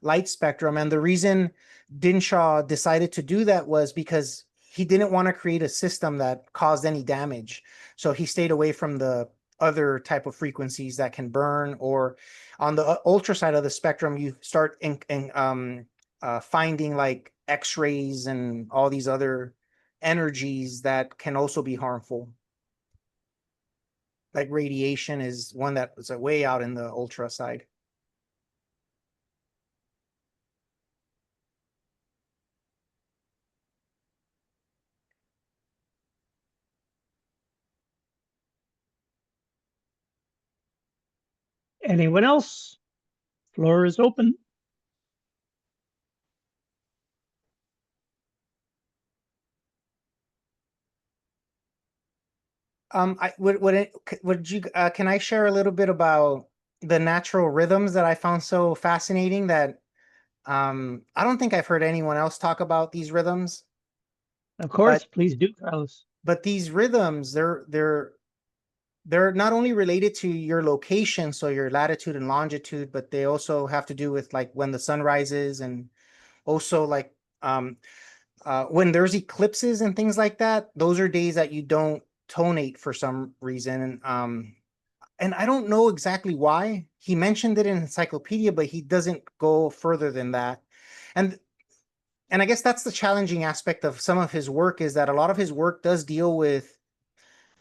light spectrum. And the reason Dinshaw decided to do that was because he didn't want to create a system that caused any damage. So he stayed away from the other type of frequencies that can burn, or on the ultra side of the spectrum, you start finding like X-rays and all these other energies that can also be harmful. Like radiation is one that is way out in the ultra side. Anyone else? Floor is open. Can I share a little bit about the natural rhythms that I found so fascinating that I don't think I've heard anyone else talk about these rhythms. Of course, please do, Carlos. But these rhythms, they're not only related to your location, so your latitude and longitude, but they also have to do with like when the sun rises, and also like when there's eclipses and things like that. Those are days that you don't tonate for some reason. And I don't know exactly why. He mentioned it in encyclopedia, but he doesn't go further than that. And I guess that's the challenging aspect of some of his work, is that a lot of his work does deal with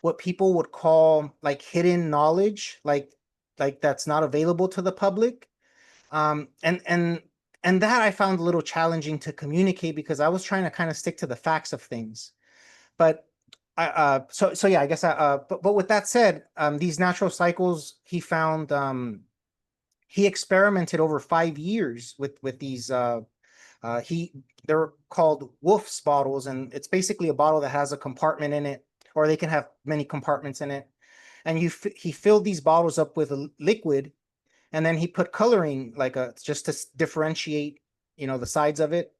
what people would call like hidden knowledge, like that's not available to the public. And that I found a little challenging to communicate, because I was trying to kind of stick to the facts of things. But so yeah, I guess but with that said, these natural cycles he found, he experimented over 5 years with these they're called Wolf's bottles, and it's basically a bottle that has a compartment in it, or they can have many compartments in it. And he filled these bottles up with a liquid, and then he put coloring just to differentiate, the sides of it.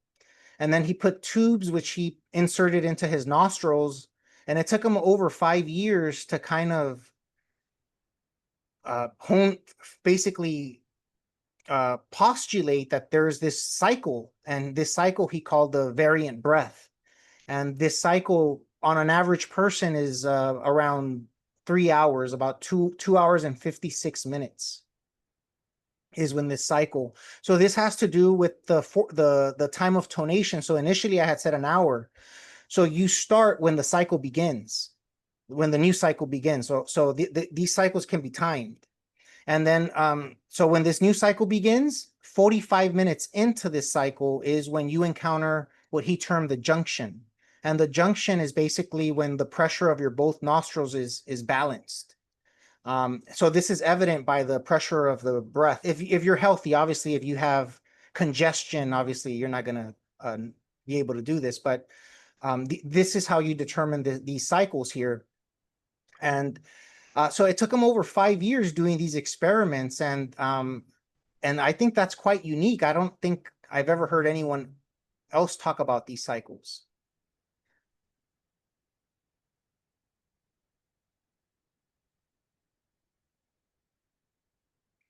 And then he put tubes which he inserted into his nostrils, and it took him over 5 years to kind of basically postulate that there's this cycle, and this cycle he called the variant breath. And this cycle on an average person is around 3 hours, about 2 hours and 56 minutes is when this cycle. So this has to do with the time of tonation. So initially I had said an hour. So you start when the cycle begins, when the new cycle begins. So these cycles can be timed. And then, so when this new cycle begins, 45 minutes into this cycle is when you encounter what he termed the junction. And the junction is basically when the pressure of your both nostrils is balanced. So this is evident by the pressure of the breath. If you're healthy, obviously, if you have congestion, obviously you're not going to be able to do this. But this is how you determine these cycles here. And so it took him over 5 years doing these experiments, and I think that's quite unique. I don't think I've ever heard anyone else talk about these cycles.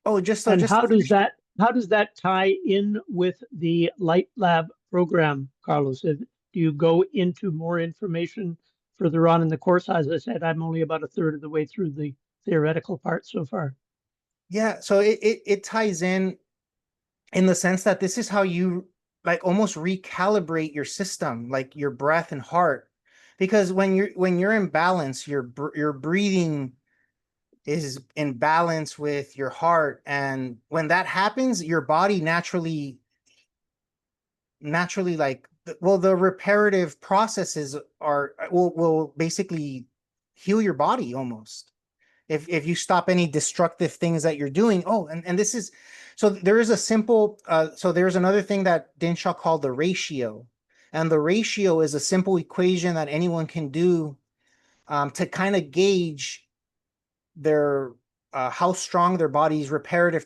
Oh, And how does that tie in with the Light Lab program, Carlos? Do you go into more information further on in the course? As I said, I'm only about a third of the way through the theoretical part so far. Yeah, so it ties in the sense that this is how you like almost recalibrate your system, like your breath and heart, because when you're in balance, your breathing is in balance with your heart, and when that happens, your body naturally like the reparative processes will basically heal your body almost if you stop any destructive things that you're doing. Oh, and this is, so there is a simple so there's another thing that Dinshaw called the ratio, and the ratio is a simple equation that anyone can do to kind of gauge their how strong their body's reparative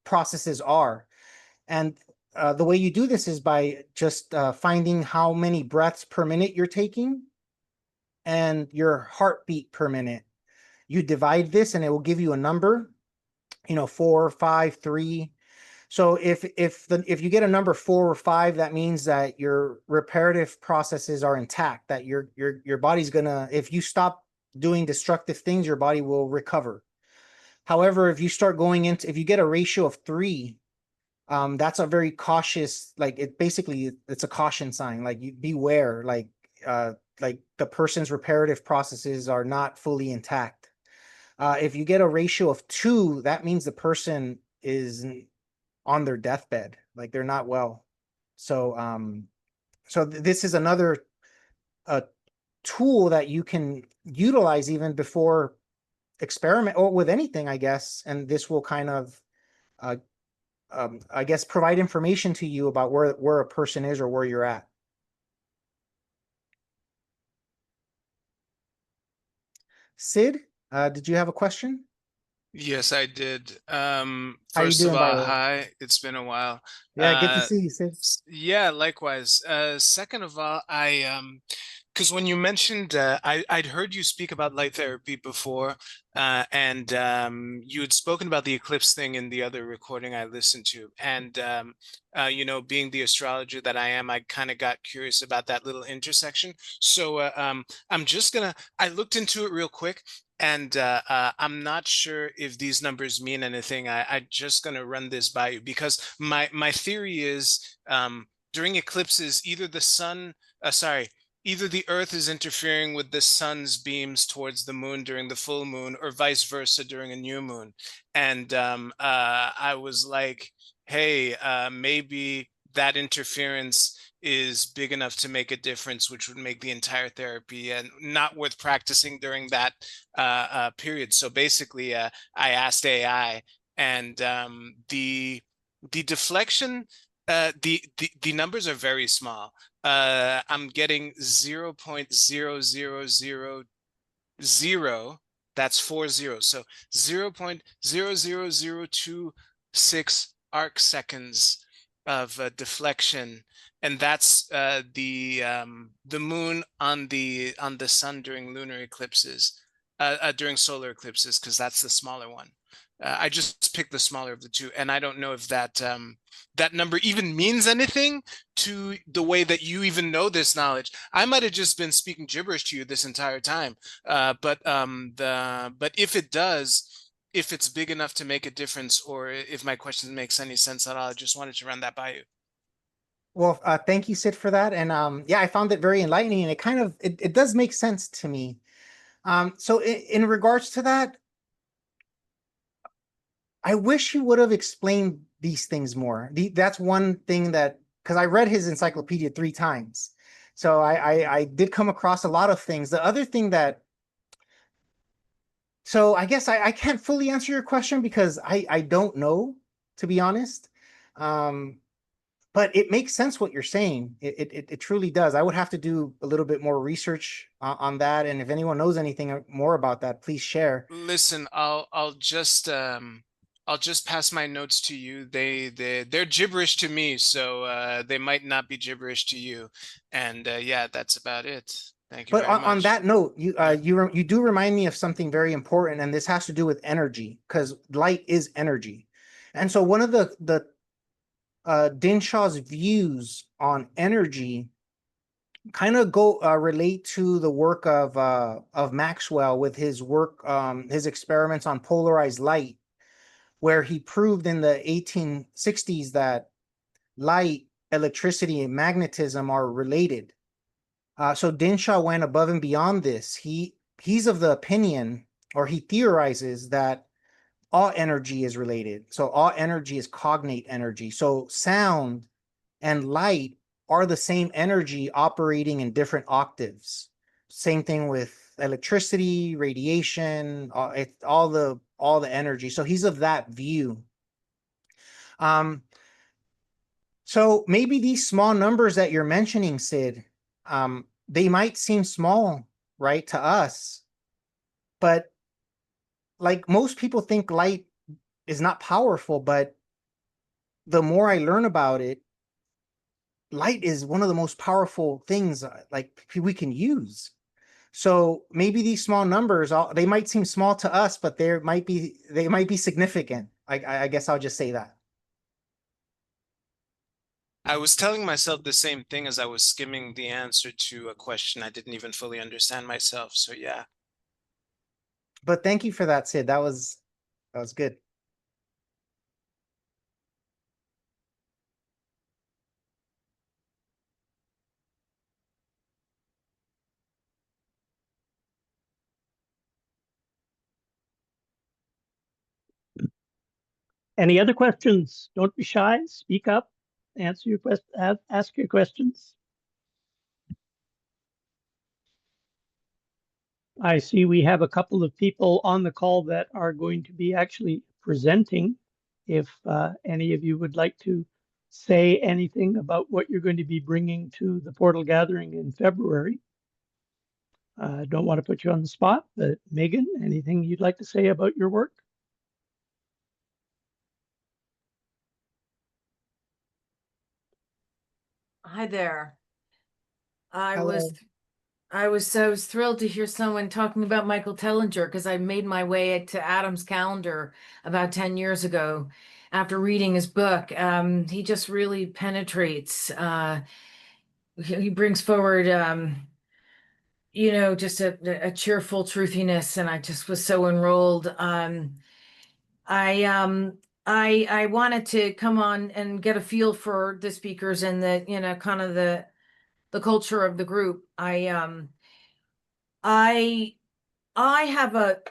processes are. And the way you do this is by just finding how many breaths per minute you're taking and your heartbeat per minute. You divide this and it will give you a number, 4, 5, 3. So if you get a number 4 or 5, that means that your reparative processes are intact, that your body's gonna, if you stop doing destructive things, your body will recover. However, if you get a ratio of 3, that's a very cautious, like it's a caution sign, like you beware, like the person's reparative processes are not fully intact. If you get a ratio of 2, that means the person is on their deathbed, like they're not well. So this is another tool that you can utilize even before experiment or with anything, I guess, and this will kind of I guess provide information to you about where a person is or where you're at. Sid, did you have a question? Yes, I did. How you First of doing, by all, the way? hi, it's been a while. Yeah, good to see you, Sid. Yeah, likewise. Second of all, because when you mentioned, I'd heard you speak about light therapy before, and you had spoken about the eclipse thing in the other recording I listened to. And, being the astrologer that I am, I kind of got curious about that little intersection. So I looked into it real quick. And I'm not sure if these numbers mean anything. I'm just going to run this by you because my theory is during eclipses, either the Earth is interfering with the sun's beams towards the moon during the full moon, or vice versa during a new moon. And I was like, hey, maybe that interference is big enough to make a difference, which would make the entire therapy and not worth practicing during that period. So basically, I asked AI, and the deflection, the numbers are very small. I'm getting 0.00000. That's 4 zeros. So 0.00026 arc seconds of deflection, and that's the moon on the sun during lunar eclipses, during solar eclipses, because that's the smaller one. I just picked the smaller of the two, and I don't know if that number even means anything to the way that you even know this knowledge. I might have just been speaking gibberish to you this entire time, but if it does, if it's big enough to make a difference, or if my question makes any sense at all, I just wanted to run that by you. Well, thank you, Sid, for that. And yeah, I found it very enlightening, and it kind of it does make sense to me. So in regards to that, I wish he would have explained these things more. That's one thing that, because I read his encyclopedia 3 times. So I did come across a lot of things. The other thing that, so I guess I can't fully answer your question because I don't know, to be honest. But it makes sense what you're saying. It truly does. I would have to do a little bit more research on that. And if anyone knows anything more about that, please share. Listen, I'll just pass my notes to you. They're gibberish to me, so they might not be gibberish to you. And yeah, that's about it. Thank you But very much. on that note, you do remind me of something very important, and this has to do with energy, because light is energy. And so one of the Dinshaw's views on energy kind of relate to the work of Maxwell with his work, his experiments on polarized light, where he proved in the 1860s that light, electricity, and magnetism are related. So Dinshaw went above and beyond this. He's of the opinion, or he theorizes, that all energy is related. So all energy is cognate energy. So sound and light are the same energy operating in different octaves. Same thing with electricity, radiation, all the energy. So he's of that view. So maybe these small numbers that you're mentioning, Sid, they might seem small, right, to us, but like most people think light is not powerful, but the more I learn about it, light is one of the most powerful things like we can use. So maybe these small numbers, they might seem small to us, but they might be significant. I guess I'll just say that. I was telling myself the same thing as I was skimming the answer to a question I didn't even fully understand myself. So yeah. But thank you for that, Sid. That was good. Any other questions? Don't be shy. Speak up. Answer your question. Ask your questions. I see we have a couple of people on the call that are going to be actually presenting. If any of you would like to say anything about what you're going to be bringing to the Portal Gathering in February. I don't want to put you on the spot, but Megan, anything you'd like to say about your work? Hi there. I Hello. was thrilled to hear someone talking about Michael Tellinger because I made my way to Adam's calendar about 10 years ago after reading his book. He just really penetrates. He brings forward, just a cheerful truthiness, and I just was so enrolled. I wanted to come on and get a feel for the speakers and the, kind of the culture of the group. I have a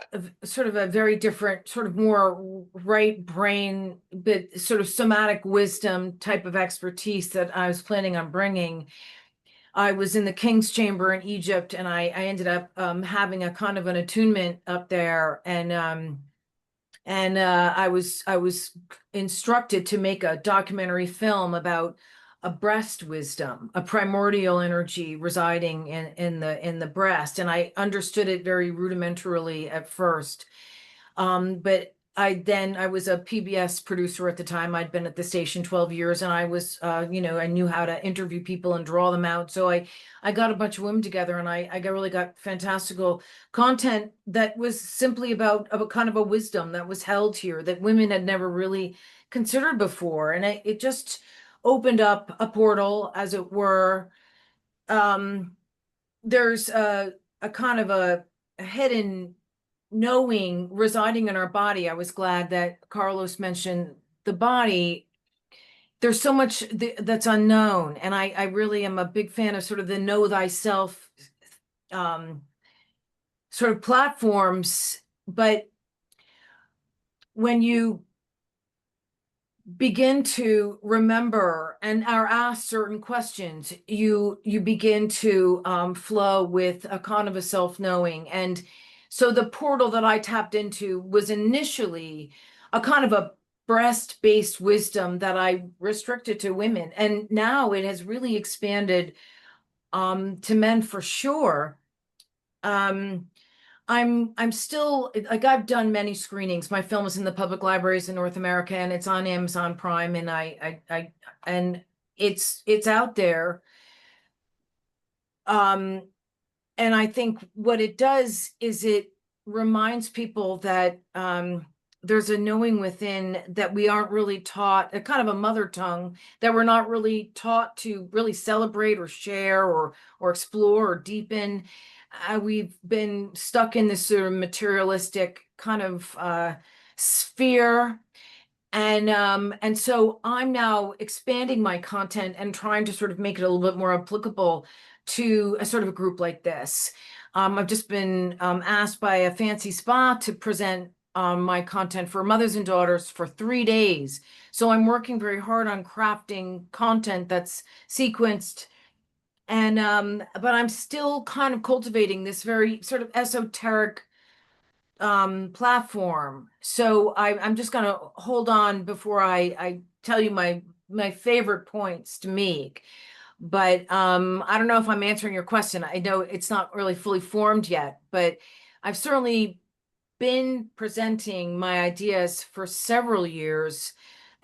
sort of a very different, sort of more right brain, but sort of somatic wisdom type of expertise that I was planning on bringing. I was in the King's Chamber in Egypt, and I ended up having a kind of an attunement up there, and I was instructed to make a documentary film about a breast wisdom, a primordial energy residing in the breast, and I understood it very rudimentarily at first. But I was a PBS producer at the time. I'd been at the station 12 years, and I was, I knew how to interview people and draw them out. So I got a bunch of women together, and I really got fantastical content that was simply about a kind of a wisdom that was held here that women had never really considered before. And it just opened up a portal, as it were. There's a kind of a hidden knowing residing in our body. I was glad that Carlos mentioned the body. There's so much that's unknown, and I really am a big fan of sort of the know thyself sort of platforms. But when you begin to remember and are asked certain questions, you begin to flow with a kind of a self-knowing. And so the portal that I tapped into was initially a kind of a breast-based wisdom that I restricted to women. And now it has really expanded to men for sure. I'm still, like, I've done many screenings. My film is in the public libraries in North America, and it's on Amazon Prime, and and it's out there. And I think what it does is it reminds people that there's a knowing within that we aren't really taught, a kind of a mother tongue that we're not really taught to really celebrate or share or explore or deepen. We've been stuck in this sort of materialistic kind of sphere. And so I'm now expanding my content and trying to sort of make it a little bit more applicable to a sort of a group like this. I've just been asked by a fancy spa to present my content for mothers and daughters for 3 days. So I'm working very hard on crafting content that's sequenced. And but I'm still kind of cultivating this very sort of esoteric platform. So I'm just gonna hold on before I tell you my favorite points to make. But I don't know if I'm answering your question. I know it's not really fully formed yet, but I've certainly been presenting my ideas for several years.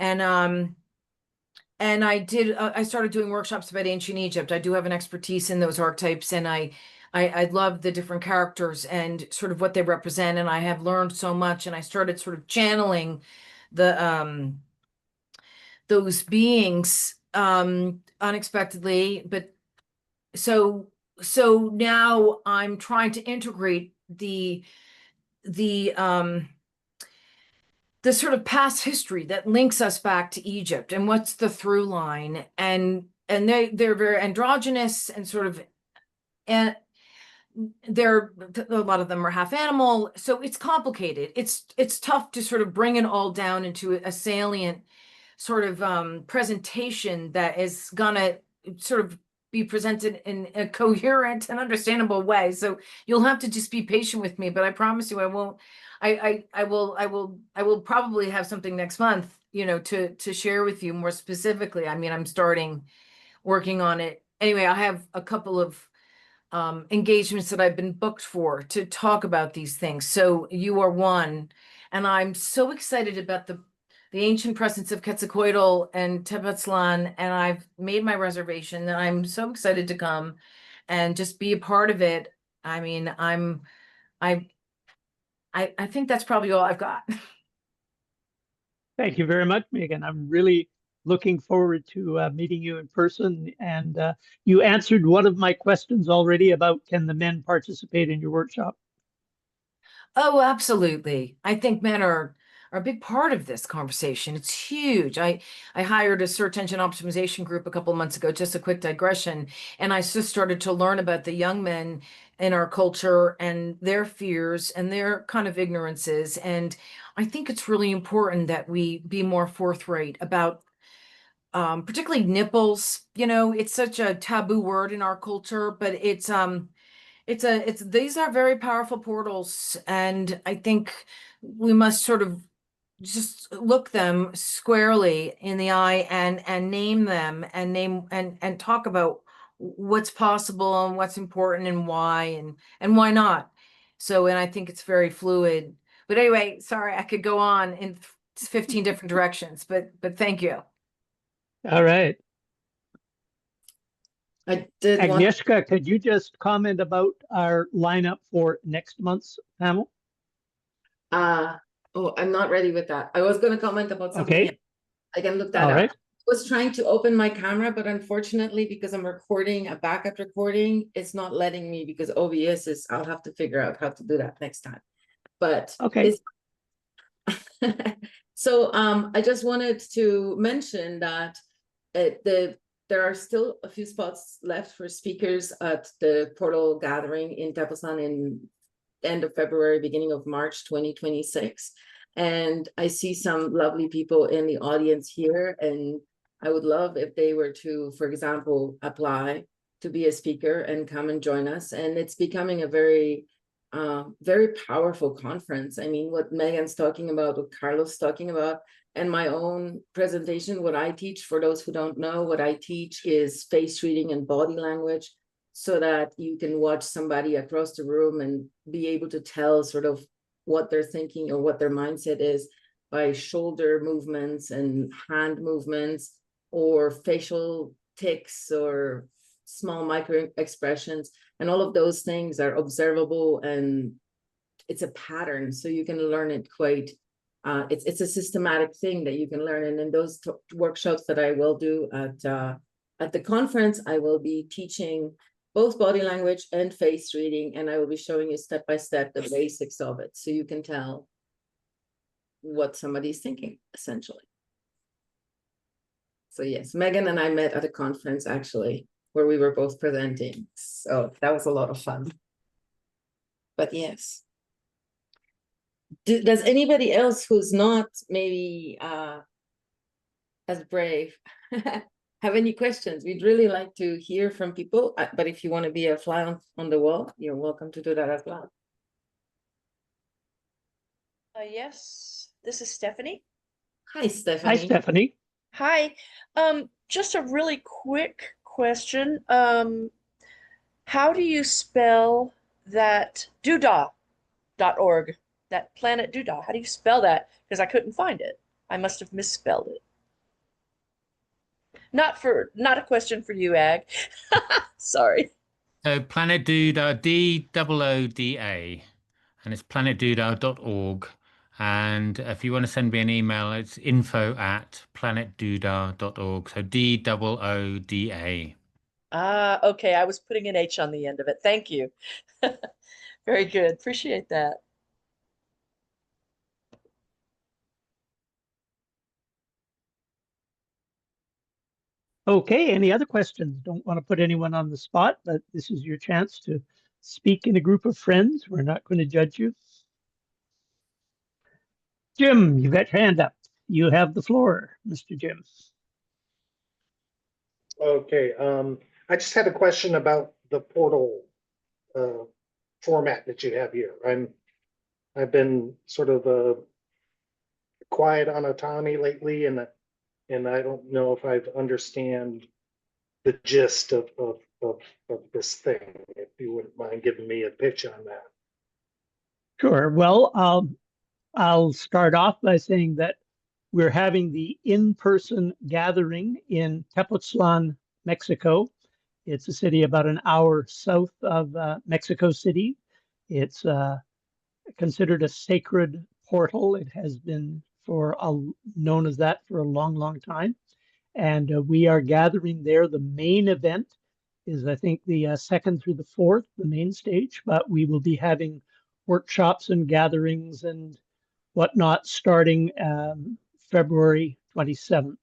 And I started doing workshops about ancient Egypt. I do have an expertise in those archetypes, and I love the different characters and sort of what they represent. And I have learned so much, and I started sort of channeling the those beings unexpectedly. But so now I'm trying to integrate the sort of past history that links us back to Egypt and what's the through line. And they're very androgynous and sort of, and they're, a lot of them are half animal. So it's complicated. It's tough to sort of bring it all down into a salient sort of presentation that is gonna sort of be presented in a coherent and understandable way. So you'll have to just be patient with me, but I promise you I won't. I will probably have something next month, you know, to share with you more specifically. I mean, I'm starting working on it. Anyway, I have a couple of engagements that I've been booked for to talk about these things. So you are one, and I'm so excited about the ancient presence of Quetzalcoatl and Tepozlán, and I've made my reservation, and I'm so excited to come and just be a part of it. I mean, I think that's probably all I've got. Thank you very much, Megan. I'm really looking forward to meeting you in person. And you answered one of my questions already about can the men participate in your workshop? Oh, absolutely. I think men are a big part of this conversation. It's huge. I hired a search engine optimization group a couple of months ago, just a quick digression, and I just started to learn about the young men in our culture and their fears and their kind of ignorances. And I think it's really important that we be more forthright about particularly nipples. You know, it's such a taboo word in our culture, but it's these are very powerful portals, and I think we must sort of just look them squarely in the eye and name them and and talk about what's possible and what's important and why not. So, and I think it's very fluid. But anyway, sorry, I could go on in 15 different directions, but thank you. All right. I did want, Agnieszka, could you just comment about our lineup for next month's panel? oh, I'm not ready with that. I was going to comment about something. Okay. else. I can look that All up. right. I was trying to open my camera, but unfortunately, because I'm recording a backup recording, it's not letting me because OBS is, I'll have to figure out how to do that next time. But Okay. So I just wanted to mention that there are still a few spots left for speakers at the portal gathering in Tepozlán in end of February, beginning of March 2026. And I see some lovely people in the audience here, and I would love if they were to, for example, apply to be a speaker and come and join us. And it's becoming a very, very powerful conference. I mean, what Megan's talking about, what Carlos is talking about, and my own presentation, what I teach, for those who don't know, what I teach is face reading and body language, so that you can watch somebody across the room and be able to tell sort of what they're thinking or what their mindset is by shoulder movements and hand movements or facial tics or small micro expressions. And all of those things are observable, and it's a pattern, so you can learn it quite, it's a systematic thing that you can learn. And in those workshops that I will do at the conference, I will be teaching both body language and face reading, and I will be showing you step by step the basics of it, so you can tell what somebody's thinking, essentially. So yes, Megan and I met at a conference, actually, where we were both presenting. So that was a lot of fun. But yes. Does anybody else who's not maybe as brave have any questions? We'd really like to hear from people, but if you want to be a fly on the wall, you're welcome to do that as well. Yes, this is Stephanie. Hi, Stephanie. Hi, Stephanie. Hi. Just a really quick question. How do you spell that Duda.org, that Planet Duda? How do you spell that? Because I couldn't find it. I must have misspelled it. Not a question for you, Ag. Sorry. So Planet Duda, DOODA, and it's planetduda.org. And if you want to send me an email, it's info@planetduda.org. So DOODA. Okay. I was putting an H on the end of it. Thank you. Very good. Appreciate that. Okay, any other questions? Don't want to put anyone on the spot, but this is your chance to speak in a group of friends. We're not going to judge you. Jim, you've got your hand up. You have the floor, Mr. Jim. Okay, I just had a question about the portal format that you have here. I've been sort of quiet on autonomy lately, and I don't know if I understand the gist of this thing. If you wouldn't mind giving me a pitch on that. Sure. Well, I'll start off by saying that we're having the in-person gathering in Tepozlán, Mexico. It's a city about an hour south of Mexico City. It's considered a sacred portal. It has been known as that for a long, long time. And we are gathering there. The main event is, I think, the 2nd through the 4th, the main stage, but we will be having workshops and gatherings and whatnot starting February 27th.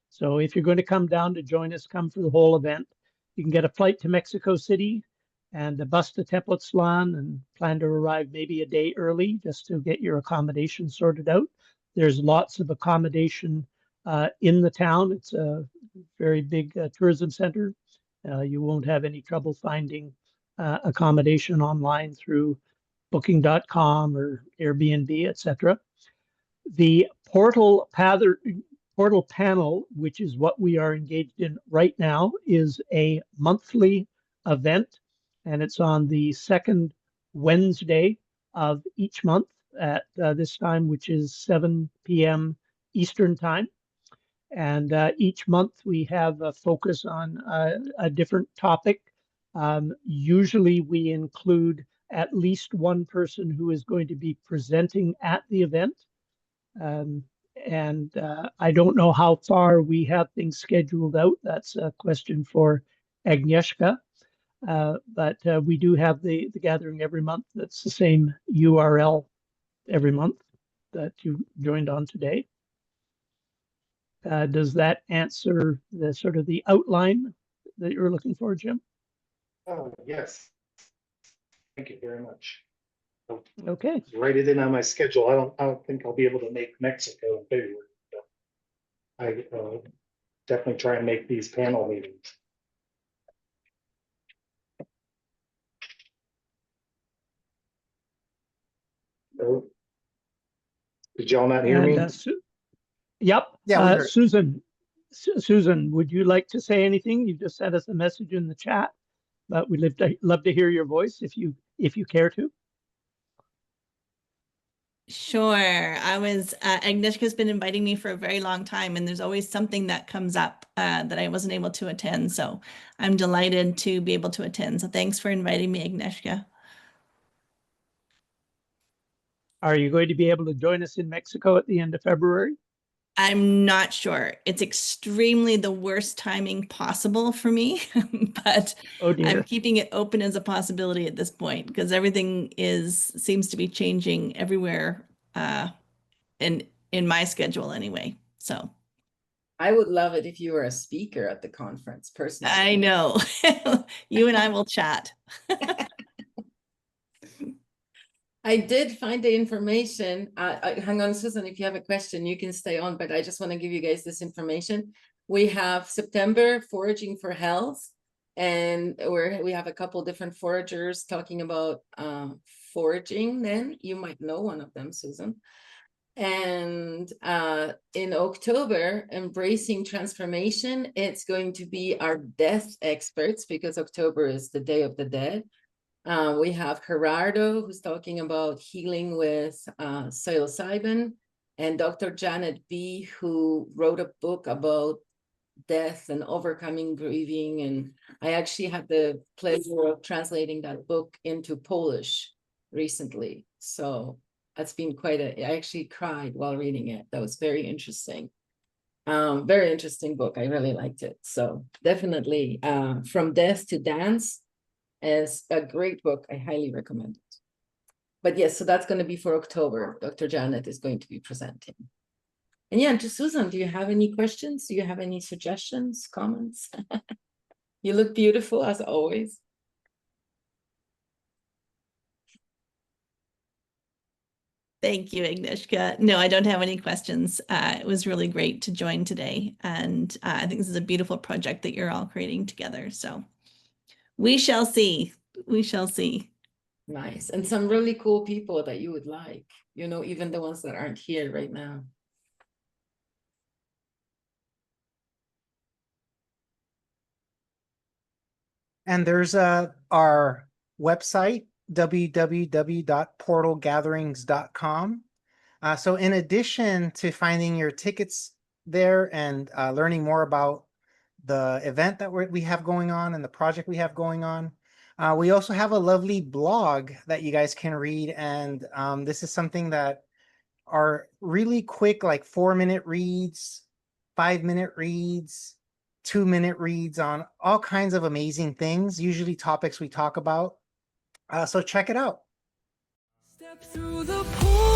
So if you're going to come down to join us, come for the whole event. You can get a flight to Mexico City and a bus to Tepozlán, and plan to arrive maybe a day early just to get your accommodation sorted out. There's lots of accommodation in the town. It's a very big tourism center. You won't have any trouble finding accommodation online through booking.com or Airbnb, etc. The portal panel, which is what we are engaged in right now, is a monthly event, and it's on the 2nd Wednesday of each month at this time, which is 7 p.m. Eastern time. And each month we have a focus on a different topic. Usually we include at least one person who is going to be presenting at the event. I don't know how far we have things scheduled out. That's a question for Agnieszka. But we do have the gathering every month. That's the same URL every month that you joined on today. Does that answer the sort of the outline that you're looking for, Jim? Oh, yes. Thank you very much. Okay. Write it in on my schedule. I don't think I'll be able to make Mexico in February. But I definitely try and make these panel meetings. Oh, did y'all not hear me? And yep. Yeah, we heard. Susan, Susan, would you like to say anything? You just sent us a message in the chat, but we'd love to hear your voice if you care to. Sure. Agnieszka's been inviting me for a very long time, and there's always something that comes up that I wasn't able to attend. So I'm delighted to be able to attend. So thanks for inviting me, Agnieszka. Are you going to be able to join us in Mexico at the end of February? I'm not sure. It's extremely the worst timing possible for me, but Oh dear. I'm keeping it open as a possibility at this point because everything seems to be changing everywhere in my schedule anyway. So I would love it if you were a speaker at the conference, personally. I know. You and I will chat. I did find the information. Hang on, Susan, if you have a question, you can stay on, but I just want to give you guys this information. We have September Foraging for Health, and we have a couple different foragers talking about foraging. Then you might know one of them, Susan. And in October, Embracing Transformation, it's going to be our death experts because October is the Day of the Dead. We have Gerardo, who's talking about healing with psilocybin, and Dr. Janet B., who wrote a book about death and overcoming grieving. And I actually had the pleasure of translating that book into Polish recently. So that's been I actually cried while reading it. That was very interesting. Very interesting book. I really liked it. So definitely From Death to Dance is a great book. I highly recommend it. But yes, so that's going to be for October. Dr. Janet is going to be presenting. And yeah, to Susan, do you have any questions? Do you have any suggestions, comments? You look beautiful as always. Thank you, Agnieszka. No, I don't have any questions. It was really great to join today. And I think this is a beautiful project that you're all creating together. So we shall see. We shall see. Nice. And some really cool people that you would like, you know, even the ones that aren't here right now. And there's our website, www.portalgatherings.com. So in addition to finding your tickets there and learning more about the event that we have going on and the project we have going on, we also have a lovely blog that you guys can read. And this is something that are really quick, like 4-minute reads, 5-minute reads, 2-minute reads on all kinds of amazing things, usually topics we talk about. So check it out. Step through the pool.